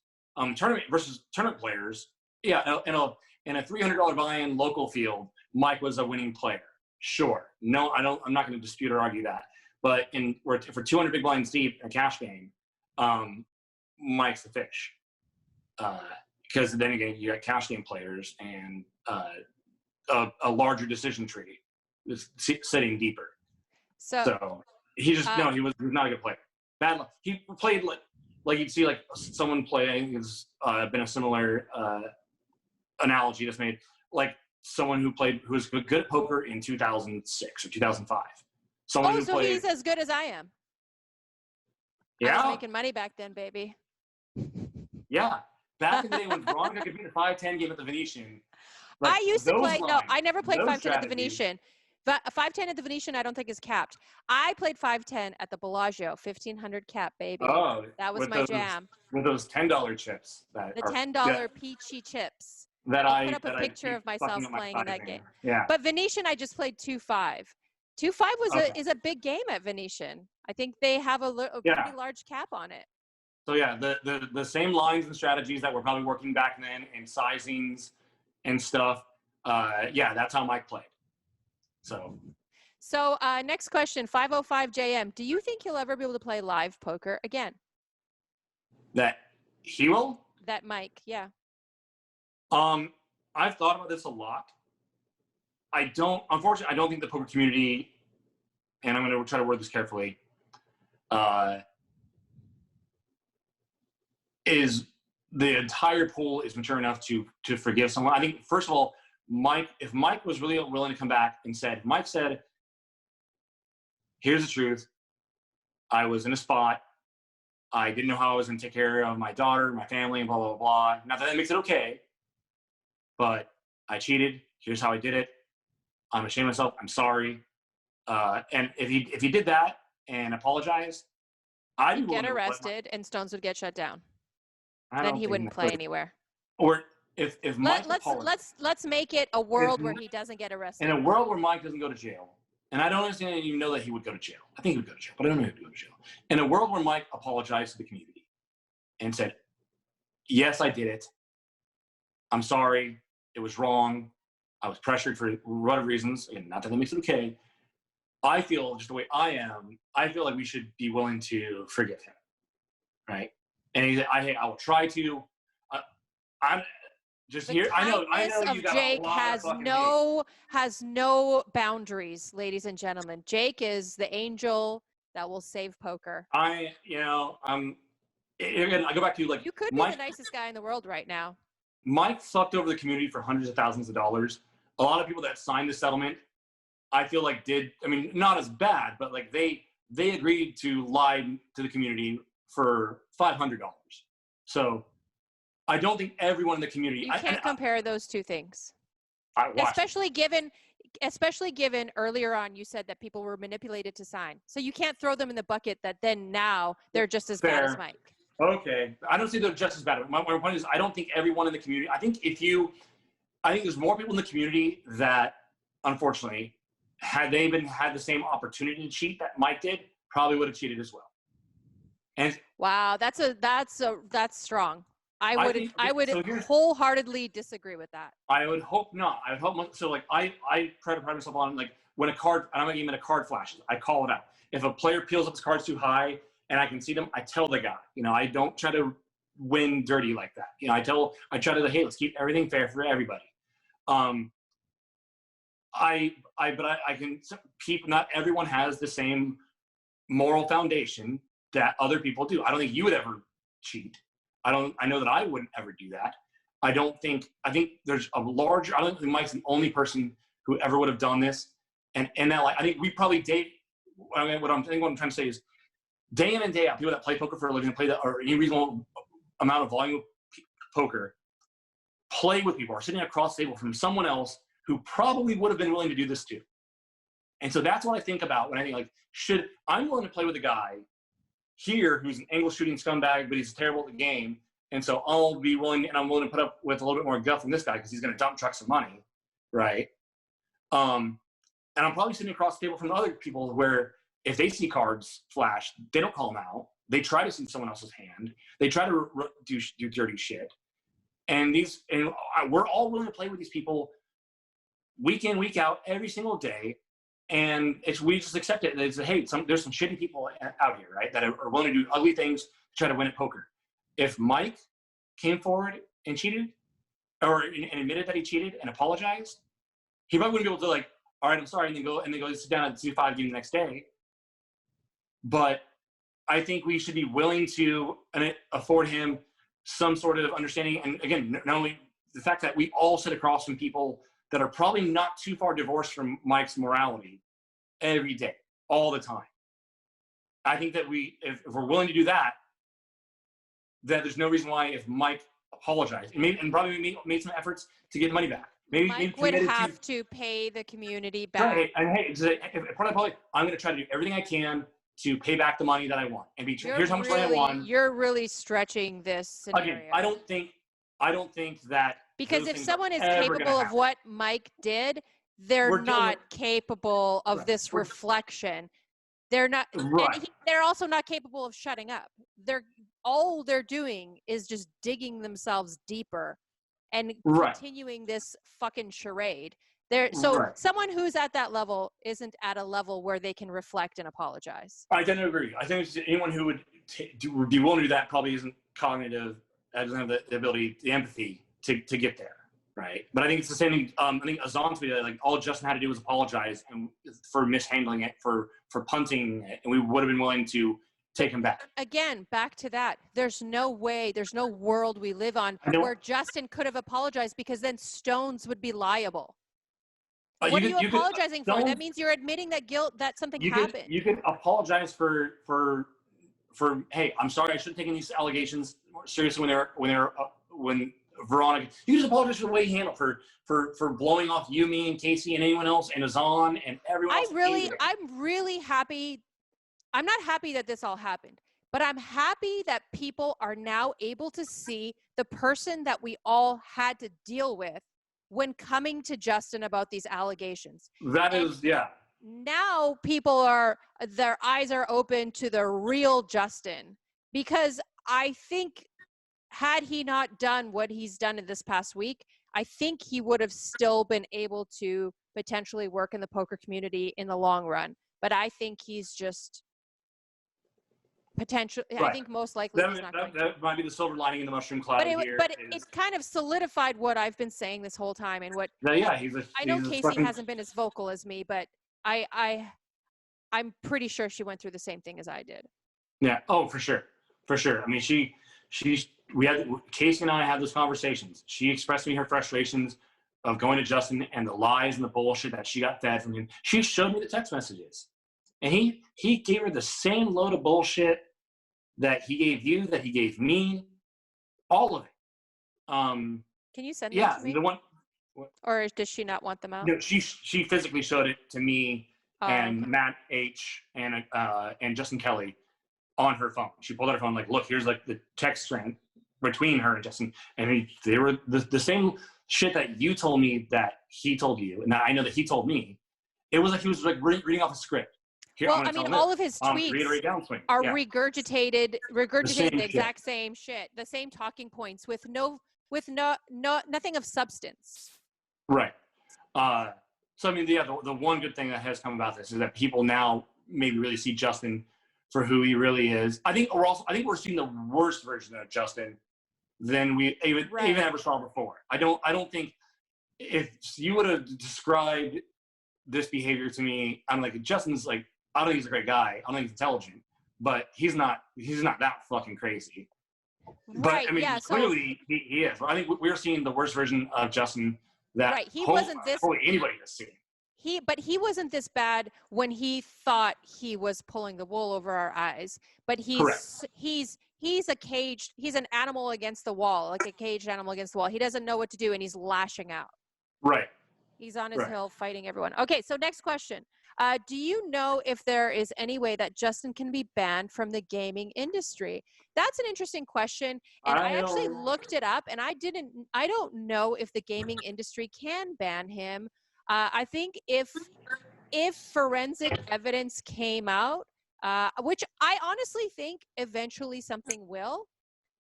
B: tournament versus tournament players, in a $300 buy-in local field, Mike was a winning player. Sure. No, I'm not going to dispute or argue that. But for 200 big blinds deep in a cash game, Mike's the fish. Because then again, you got cash game players and a larger decision tree is sitting deeper. So he just he was not a good player. Bad luck. He played like you'd see like someone play. I think it's been a similar analogy that's made, like someone who was good at poker in 2006 or 2005. Someone who played,
A: he's as good as I am.
B: Yeah,
A: I was making money back then, baby.
B: Yeah. Back in the day when Veronica could beat a 5-10 game at the Venetian.
A: I used to play.
B: lines,
A: I never played 5-10
B: strategies.
A: at the Venetian. 5-10 at the Venetian, I don't think is capped. I played 5-10 at the Bellagio, 1,500 cap, baby.
B: Oh,
A: that was my jam.
B: With those $10 chips.
A: The $10 peachy chips.
B: That
A: I'll put up a picture of myself playing in that game.
B: Yeah.
A: But Venetian, I just played 2-5. 2-5 is a big game at Venetian. I think they have a pretty large cap on it.
B: So yeah, the same lines and strategies that were probably working back then, and sizings and stuff. That's how Mike played. So
A: next question, 505 JM. Do you think he'll ever be able to play live poker again?
B: That he will?
A: That Mike, yeah.
B: I've thought about this a lot. Unfortunately, I don't think the poker community, and I'm going to try to word this carefully, is the entire pool is mature enough to forgive someone. I think, first of all, if Mike was really willing to come back and Mike said, here's the truth. I was in a spot. I didn't know how I was going to take care of my daughter, my family, and blah, blah, blah. Not that makes it okay, but I cheated. Here's how I did it. I'm ashamed of myself. I'm sorry. And if he did that and apologized, I'd
A: get arrested and Stones would get shut down. Then he wouldn't play anywhere.
B: Or if Mike
A: let's make it a world where he doesn't get arrested.
B: In a world where Mike doesn't go to jail, and I don't understand even know that he would go to jail. I think he would go to jail, but I don't know if he would go to jail. In a world where Mike apologized to the community and said, yes, I did it. I'm sorry. It was wrong. I was pressured for whatever reasons. Again, not that makes it okay. I feel just the way I am, I feel like we should be willing to forgive him. Right? And he said, I will try to. I'm just here. I know you got
A: Jake
B: a lot
A: has no boundaries, ladies and gentlemen. Jake is the angel that will save poker.
B: Again, I go back to
A: you could be the nicest guy in the world right now.
B: Mike fucked over the community for hundreds of thousands of dollars. A lot of people that signed the settlement, I feel like not as bad, but like they agreed to lie to the community for $500. So I don't think everyone in the community.
A: You can't compare those two things. Especially given earlier on you said that people were manipulated to sign. So you can't throw them in the bucket that then now they're just as bad as Mike.
B: Okay. I don't say they're just as bad. My point is I don't think everyone in the community. I think there's more people in the community that, unfortunately, had they had the same opportunity to cheat that Mike did, probably would have cheated as well. And
A: wow, that's strong. I would wholeheartedly disagree with that.
B: I would hope not. I would hope so. Like I try to pride myself on like when a card, I'm not even a card flashes. I call it out. If a player peels up his cards too high and I can see them, I tell the guy. I don't try to win dirty like that. You know, I try to, hey, let's keep everything fair for everybody. I can keep, not everyone has the same moral foundation that other people do. I don't think you would ever cheat. I know that I wouldn't ever do that. I think there's a larger, I don't think Mike's the only person who ever would have done this. And that, like, I think we probably date, what I'm trying to say is, day in and day out, people that play poker for a living, play that, or any reasonable amount of volume of poker, play with people, or sitting across the table from someone else who probably would have been willing to do this too. And so that's what I think about when I think, like, I'm willing to play with a guy here who's an angle shooting scumbag, but he's terrible at the game. And so I'm willing to put up with a little bit more guff than this guy because he's going to dump truck some money, right? And I'm probably sitting across the table from other people where if they see cards flash, they don't call them out. They try to see someone else's hand. They try to do dirty shit. And we're all willing to play with these people week in, week out, every single day. And we just accept it. It's, hey, there's some shitty people out here, right, that are willing to do ugly things to try to win at poker. If Mike came forward and cheated, or and admitted that he cheated and apologized, he probably wouldn't be able to, like, all right, I'm sorry, and then go sit down and do 5 games the next day. But I think we should be willing to afford him some sort of understanding. And again, not only the fact that we all sit across from people that are probably not too far divorced from Mike's morality every day, all the time. I think that if we're willing to do that, that there's no reason why, if Mike apologized and probably made some efforts to get money back.
A: Mike would have to pay the community back.
B: Right, and hey, if part of the I'm going to try to do everything I can to pay back the money that I want and here's how much money I want.
A: You're really stretching this scenario.
B: Again, I don't think that,
A: because if someone is capable of what Mike did, they're not capable of this reflection. They're not,
B: right.
A: And they're also not capable of shutting up. All they're doing is just digging themselves deeper and continuing this fucking charade. Someone who's at that level isn't at a level where they can reflect and apologize.
B: I tend to agree. I think anyone who would be willing to do that probably isn't cognitive, doesn't have the ability, the empathy to get there, right? But I think it's the same thing. I think Azan tweeted, like, all Justin had to do was apologize for mishandling it, for punting it, and we would have been willing to take him back.
A: Again, back to that. There's no world we live on where Justin could have apologized, because then Stones would be liable. What are you apologizing for? That means you're admitting that something happened.
B: You can apologize for hey, I'm sorry, I shouldn't have taken these allegations seriously when Veronica. You just apologize for the way you handled for blowing off you, me, and Casey, and anyone else, and Azan, and everyone else.
A: I'm really happy. I'm not happy that this all happened, but I'm happy that people are now able to see the person that we all had to deal with when coming to Justin about these allegations. Now their eyes are open to the real Justin, because I think had he not done what he's done in this past week, I think he would have still been able to potentially work in the poker community in the long run. But I think he's just potential. Right. I think most likely he's not going to.
B: That might be the silver lining in the mushroom cloud.
A: But it kind of solidified what I've been saying this whole time, and what. I know Casey hasn't been as vocal as me, but I'm pretty sure she went through the same thing as I did.
B: Yeah. Oh, for sure. I mean, Casey and I had those conversations. She expressed to me her frustrations of going to Justin and the lies and the bullshit that she got fed from him. She showed me the text messages. And he gave her the same load of bullshit that he gave you, that he gave me, all of it.
A: Can you send them to me?
B: The one.
A: Or does she not want them out?
B: No, she physically showed it to me and Matt H and Justin Kelly on her phone. She pulled out her phone, like, look, here's like the text string between her and Justin, and they were the same shit that you told me that he told you, and that I know that he told me. It was like he was like reading off a script. Here,
A: well, I mean, all of his tweets are regurgitated the exact same shit, the same talking points with nothing of substance.
B: Right. So I mean, the one good thing that has come about this is that people now maybe really see Justin for who he really is. I think we're seeing the worst version of Justin than we even ever saw before. I don't think if you would have described this behavior to me, I'm like, Justin's like, I don't think he's a great guy. I don't think he's intelligent, but he's not that fucking crazy.
A: Right.
B: But I mean,
A: yeah,
B: clearly he is. I think we're seeing the worst version of Justin that
A: he wasn't this.
B: Anybody has seen.
A: But he wasn't this bad when he thought he was pulling the wool over our eyes. But he's an animal against the wall, like a caged animal against the wall. He doesn't know what to do, and he's lashing out.
B: Right.
A: He's on his hill fighting everyone. Okay, so next question. Do you know if there is any way that Justin can be banned from the gaming industry? That's an interesting question, and I actually looked it up, and I don't know if the gaming industry can ban him. I think if forensic evidence came out, which I honestly think eventually something will,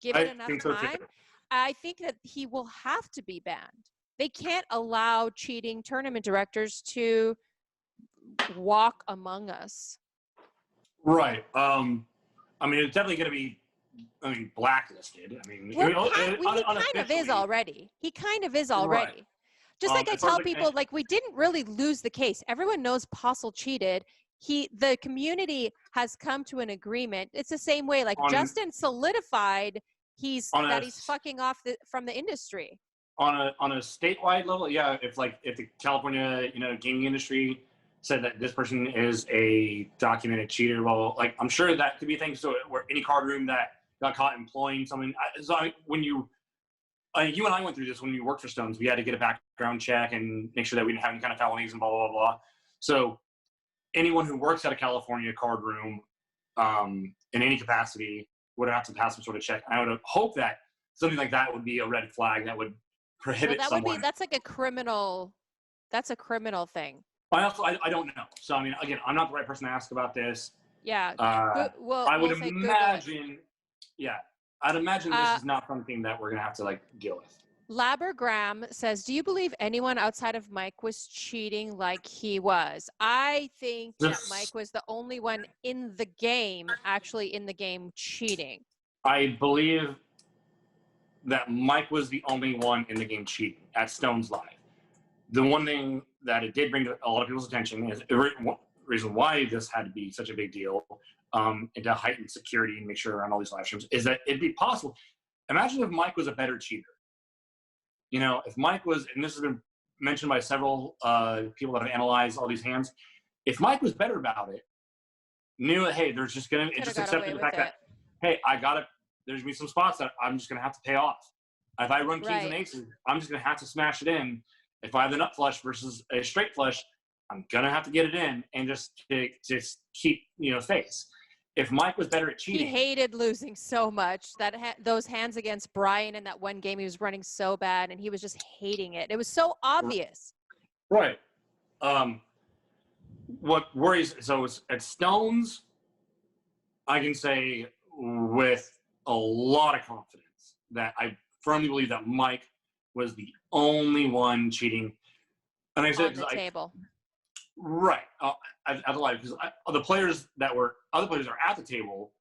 A: given enough time, I think that he will have to be banned. They can't allow cheating tournament directors to walk among us.
B: Right. I mean, it's definitely going to be, blacklisted. I mean,
A: he kind of is already.
B: Right.
A: Just like I tell people, like, we didn't really lose the case. Everyone knows Postle cheated. The community has come to an agreement. It's the same way. Like, Justin solidified he's fucking off from the industry.
B: On a statewide level, yeah. If the California gaming industry said that this person is a documented cheater, well, like, I'm sure that could be things. So where any card room that got caught employing someone, when you and I went through this when we worked for Stones, we had to get a background check and make sure that we didn't have any kind of felonies and blah, blah, blah, blah. So anyone who works at a California card room in any capacity would have to pass some sort of check. I would hope that something like that would be a red flag that would prohibit someone.
A: That's like a criminal thing.
B: I don't know. So, I mean, again, I'm not the right person to ask about this.
A: Yeah.
B: I would imagine, I'd imagine this is not something that we're going to have to, deal with.
A: Labergram says, do you believe anyone outside of Mike was cheating like he was? I think that Mike was the only one in the game cheating. I
B: believe that Mike was the only one in the game cheating at Stones Live. The one thing that it did bring to a lot of people's attention is the reason why this had to be such a big deal and to heighten security and make sure around all these live streams is that it'd be possible. Imagine if Mike was a better cheater. If Mike was, and this has been mentioned by several people that have analyzed all these hands, if Mike was better about it, knew that, hey, there's just accepted the fact that, hey, there's gonna be some spots that I'm just gonna have to pay off. If I run kings and aces, I'm just gonna have to smash it in. If I have the nut flush versus a straight flush, I'm gonna have to get it in and just keep face. If Mike was better at cheating,
A: he hated losing so much. Those hands against Brian in that one game, he was running so bad, and he was just hating it. It was so obvious.
B: Right. What worries? So at Stones, I can say with a lot of confidence that I firmly believe that Mike was the only one cheating. And I said,
A: on the table.
B: Right. At the live, because the players that were other players are at the table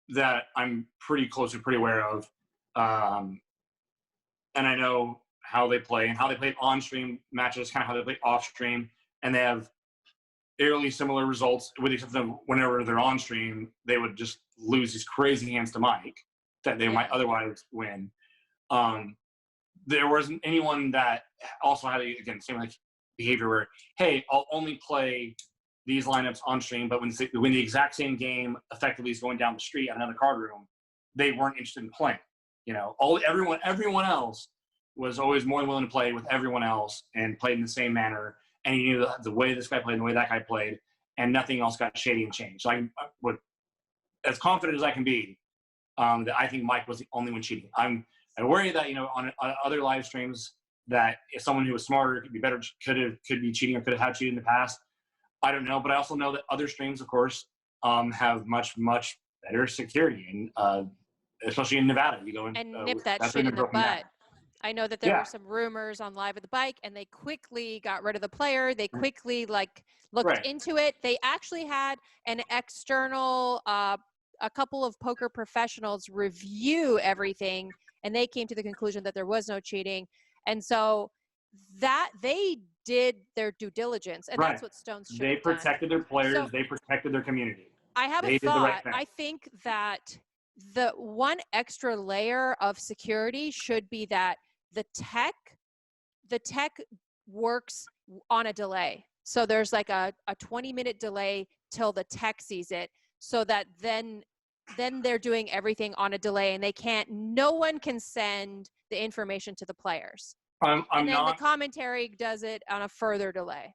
B: that I'm pretty close and pretty aware of, and I know how they play and how they played on stream matches, kind of how they play off stream, and they have eerily similar results. With the exception of whenever they're on stream, they would just lose these crazy hands to Mike that they might otherwise win. There wasn't anyone that also had same behavior where, hey, I'll only play these lineups on stream, but when the exact same game effectively is going down the street at another card room, they weren't interested in playing. Everyone else was always more than willing to play with everyone else and played in the same manner. And he knew the way this guy played and the way that guy played, and nothing else got shady and changed. So I would, as confident as I can be, that I think Mike was the only one cheating. I worry that on other live streams that if someone who was smarter could be better, could be cheating or could have cheated in the past. I don't know, but I also know that other streams, of course, have much better security, and especially in Nevada, you go and
A: nip that shit in the butt. I know that there
B: Yeah.
A: were some rumors on Live at the Bike, and they quickly got rid of the player. They quickly looked
B: Right.
A: into it. They actually had an external, a couple of poker professionals review everything, and they came to the conclusion that there was no cheating. And so that they did their due diligence, and
B: Right.
A: that's what Stones should
B: They
A: have done.
B: protected their players.
A: So-
B: They protected their community.
A: I have
B: They
A: a
B: did the right
A: thought.
B: thing.
A: I think that the one extra layer of security should be that the tech works on a delay. So there's like a 20-minute delay till the tech sees it, so that then they're doing everything on a delay, and no one can send the information to the players.
B: I'm
A: And then
B: not.
A: the commentary does it on a further delay.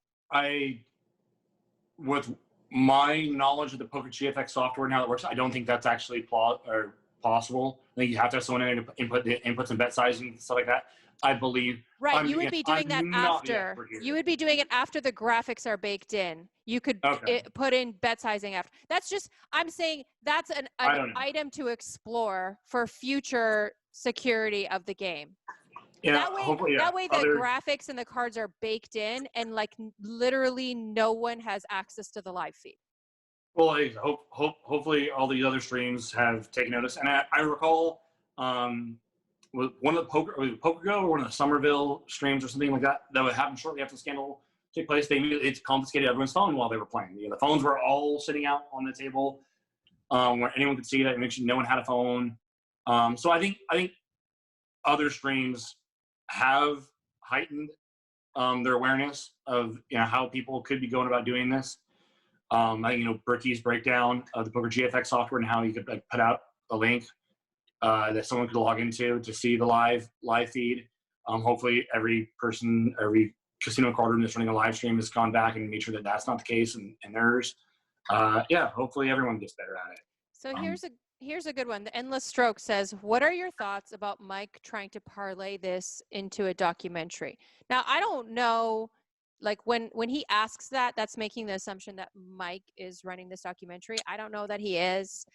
B: With my knowledge of the Poker GFX software and how it works, I don't think that's actually possible. I think you have to have someone in to input the inputs and bet sizing and stuff like that. I believe.
A: Right, you would be doing that after.
B: You
A: You would be doing it after the graphics are baked in. You could put in bet sizing after. That's just, I'm saying that's an item to explore for future security of the game.
B: Yeah,
A: that way the
B: other,
A: graphics and the cards are baked in, and like literally no one has access to the live feed.
B: Well, hopefully all these other streams have taken notice. And I recall with one of the Poker Go or one of the Somerville streams or something like that would happen shortly after the scandal took place. It confiscated everyone's phone while they were playing. The phones were all sitting out on the table where anyone could see it. And no one had a phone. So I think other streams have heightened their awareness of how people could be going about doing this. I think Berkey's breakdown of the Poker GFX software and how you could put out a link that someone could log into to see the live feed. Hopefully, every casino card room that's running a live stream has gone back and made sure that that's not the case in theirs. Hopefully everyone gets better at it.
A: So here's a good one. The Endless Stroke says, what are your thoughts about Mike trying to parlay this into a documentary? Now, I don't know, like when he asks that, that's making the assumption that Mike is running this documentary. I don't know that he is.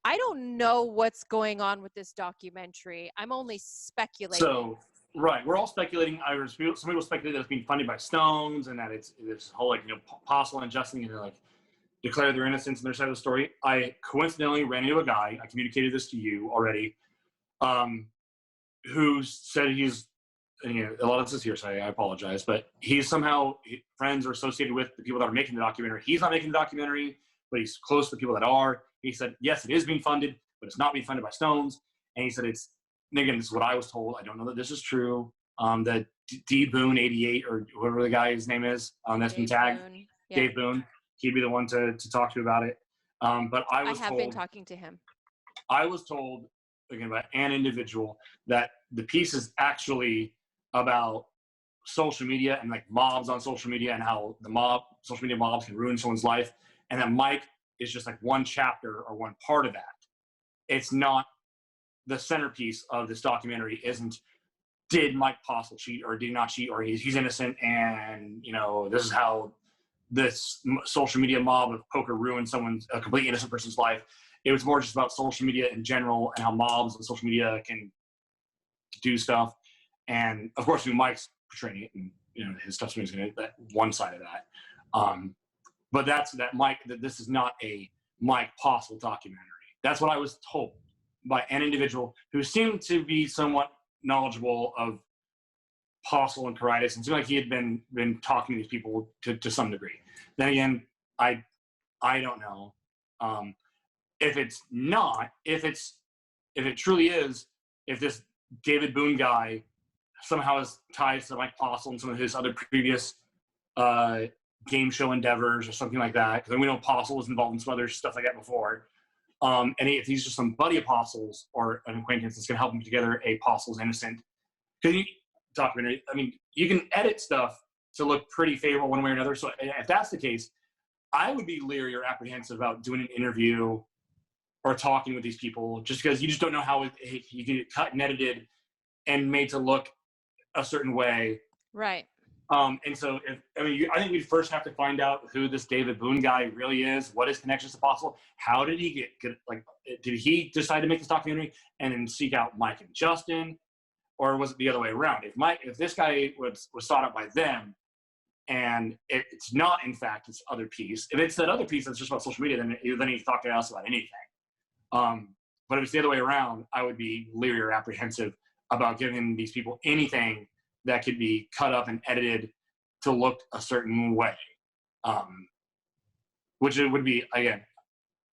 A: I don't know what's going on with this documentary. I'm only speculating.
B: So, right, we're all speculating. Some people speculate that it's being funded by Stones and that it's this whole Postle and Justin and declare their innocence and their side of the story. I coincidentally ran into a guy, I communicated this to you already, who said he's, a lot of this is hearsay, I apologize, but he's somehow friends or associated with the people that are making the documentary. He's not making the documentary, but he's close to the people that are. He said, yes, it is being funded, but it's not being funded by Stones. And he said this is what I was told. I don't know that this is true. That D Boone 88 or whoever the guy's name is, that's been tagged,
A: Yeah.
B: Dave Boone. He'd be the one to talk to about it. But I have
A: been talking to him.
B: I was told, again, by an individual, that the piece is actually about social media and mobs on social media and how social media mobs can ruin someone's life. And that Mike is just one chapter or one part of that. It's not the centerpiece of this documentary. Isn't did Mike Postle cheat or did he not cheat or he's innocent and this is how this social media mob of poker ruined a completely innocent person's life. It was more just about social media in general and how mobs and social media can do stuff. And of course, Mike's portraying it, and his testimony is going to that one side of that. But that this is not a Mike Postle documentary. That's what I was told by an individual who seemed to be somewhat knowledgeable of Postle and Caritas, and seemed like he had been talking to these people to some degree. Then again, I don't know if it's not, if it truly is, if this David Boone guy somehow has ties to Mike Postle and some of his other previous game show endeavors or something like that. Because we know Postle was involved in some other stuff like that before. And if he's just some buddy of Postle's or an acquaintance that's going to help him together a Postle's innocent. Because documentary, you can edit stuff to look pretty favorable one way or another. So if that's the case, I would be leery or apprehensive about doing an interview or talking with these people just because you just don't know how you can get cut and edited and made to look a certain way.
A: Right.
B: And so I think we'd first have to find out who this David Boone guy really is, what his connections to Postle, how did he get did he decide to make this documentary and then seek out Mike and Justin? or was it the other way around? If this guy was sought out by them, and it's not, in fact, this other piece. If it's that other piece that's just about social media, then you talk to us about anything. But if it's the other way around, I would be leery or apprehensive about giving these people anything that could be cut up and edited to look a certain way. Which it would be, again,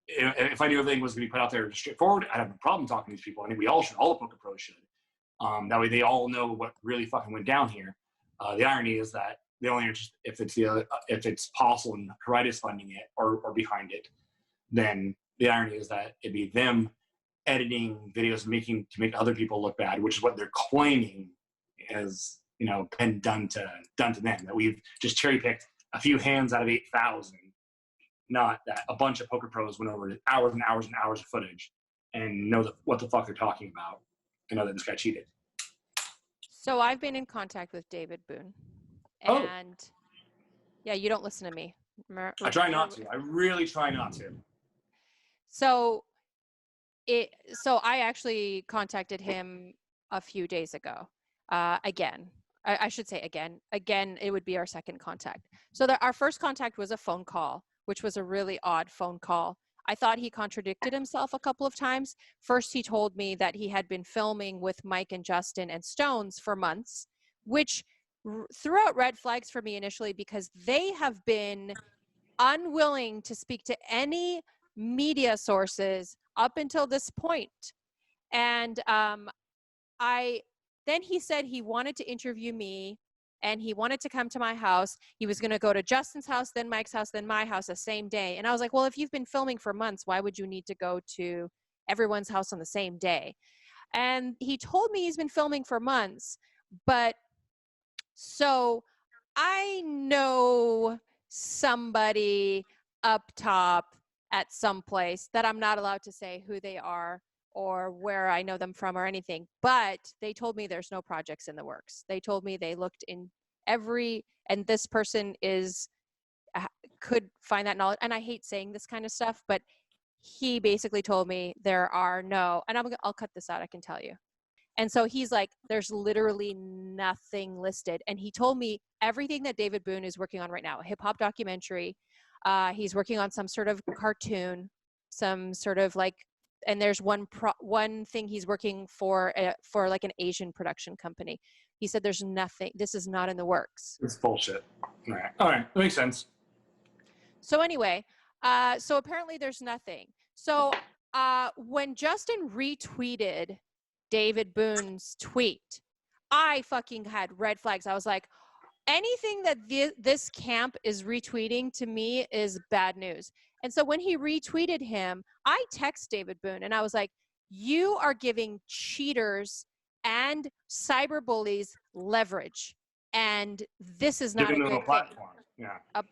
B: if I knew everything was going to be put out there straightforward, I'd have no problem talking to these people. I think we all should, all the poker pros should. That way they all know what really fucking went down here. The irony is that they only are just, if it's Postle and Caritas funding it or behind it, then the irony is that it'd be them editing videos to make other people look bad, which is what they're claiming has, been done to them. That we've just cherry picked a few hands out of 8,000, not that a bunch of poker pros went over hours and hours and hours of footage and know what the fuck they're talking about and know that this guy cheated.
A: So I've been in contact with David Boone. And yeah, you don't listen to me.
B: I try not to. I really try not to.
A: So I actually contacted him a few days ago. Again, I should say again, it would be our second contact. So our first contact was a phone call, which was a really odd phone call. I thought he contradicted himself a couple of times. First, he told me that he had been filming with Mike and Justin and Stones for months, which threw out red flags for me initially because they have been unwilling to speak to any media sources up until this point. And then he said he wanted to interview me and he wanted to come to my house. He was going to go to Justin's house, then Mike's house, then my house the same day. And I was like, well, if you've been filming for months, why would you need to go to everyone's house on the same day? And he told me he's been filming for months, but so I know somebody up top at some place that I'm not allowed to say who they are or where I know them from or anything, but they told me there's no projects in the works. They told me they looked in and this person could find that knowledge. And I hate saying this kind of stuff, but he basically told me there are no, and I'll cut this out, I can tell you. And so he's like, there's literally nothing listed. And he told me everything that David Boone is working on right now, a hip hop documentary. He's working on some sort of cartoon, some sort of like, and there's one thing he's working for like an Asian production company. He said there's nothing, this is not in the works.
B: It's bullshit. All right. That makes sense.
A: So anyway, so apparently there's nothing. So when Justin retweeted David Boone's tweet, I fucking had red flags. I was like, anything that this camp is retweeting to me is bad news. And so when he retweeted him, I text David Boone and I was like, you are giving cheaters and cyberbullies leverage. And this is not a good
B: platform.
A: thing.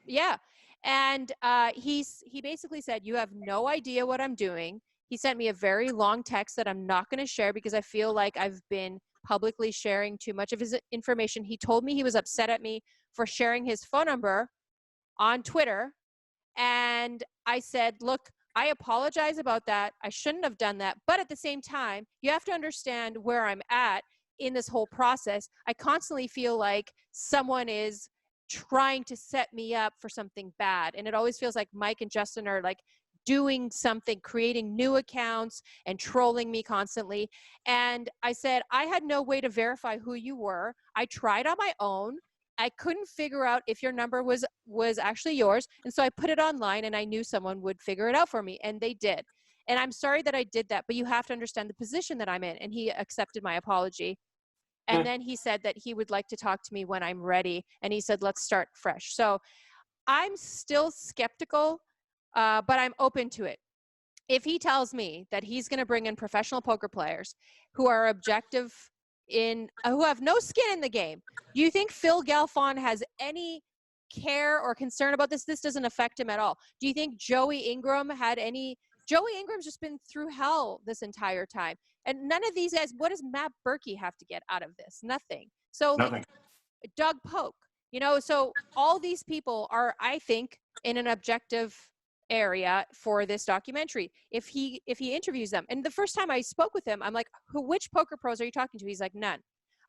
A: Yeah. And he basically said, you have no idea what I'm doing. He sent me a very long text that I'm not going to share because I feel like I've been publicly sharing too much of his information. He told me he was upset at me for sharing his phone number on Twitter. And I said, look, I apologize about that. I shouldn't have done that. But at the same time, you have to understand where I'm at in this whole process. I constantly feel like someone is trying to set me up for something bad. And it always feels like Mike and Justin are like doing something, creating new accounts and trolling me constantly. And I said, I had no way to verify who you were. I tried on my own. I couldn't figure out if your number was actually yours. And so I put it online and I knew someone would figure it out for me. And they did. And I'm sorry that I did that, but you have to understand the position that I'm in. And he accepted my apology. And then he said that he would like to talk to me when I'm ready. And he said, let's start fresh. So I'm still skeptical, but I'm open to it. If he tells me that he's going to bring in professional poker players who are objective who have no skin in the game, do you think Phil Galfond has any care or concern about this? This doesn't affect him at all. Do you think Joey Ingram Joey Ingram's just been through hell this entire time. And none of these guys, what does Matt Berkey have to get out of this? Nothing. So
B: Nothing.
A: Like Doug Polk, so all these people are, I think, in an objective area for this documentary. If he interviews them, and the first time I spoke with him, I'm like, which poker pros are you talking to? He's like, none.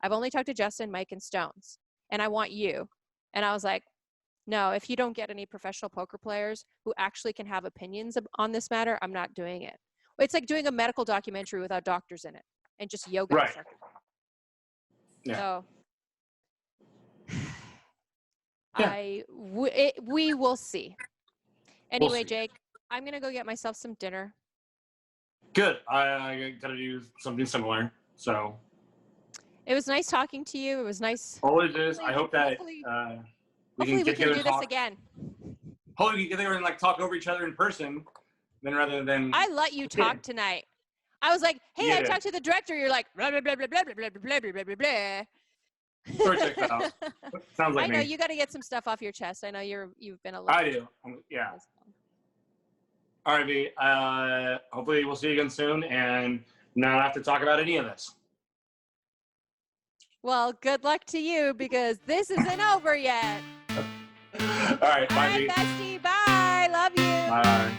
A: I've only talked to Justin, Mike, and Stones, and I want you. And I was like, no, if you don't get any professional poker players who actually can have opinions on this matter, I'm not doing it. It's like doing a medical documentary without doctors in it and just yoga
B: Right.
A: instructors.
B: Yeah.
A: So
B: Yeah.
A: we will see. Anyway,
B: see.
A: Jake, I'm going to go get myself some dinner.
B: Good. I got to do something similar. So.
A: It was nice talking to you. It was nice.
B: Always is. I hope that
A: Hopefully
B: we can
A: we
B: get
A: can
B: together
A: do
B: and
A: this
B: talk.
A: again.
B: Hopefully we can get together and like talk over each other in person, then rather than.
A: I let you talk tonight. I was like, hey, I
B: Yeah.
A: talked to the director. You're like, blah, blah, blah, blah, blah, blah, blah, blah, blah, blah, blah, blah.
B: Sort of checks out. Sounds like
A: I know
B: me.
A: you got to get some stuff off your chest. I know you've been a little.
B: I do. Yeah. All right, V. Hopefully we'll see you again soon and not have to talk about any of this.
A: Well, good luck to you because this isn't over yet.
B: All right.
A: All
B: Bye,
A: right,
B: V.
A: bestie. Bye. Love you.
B: Bye.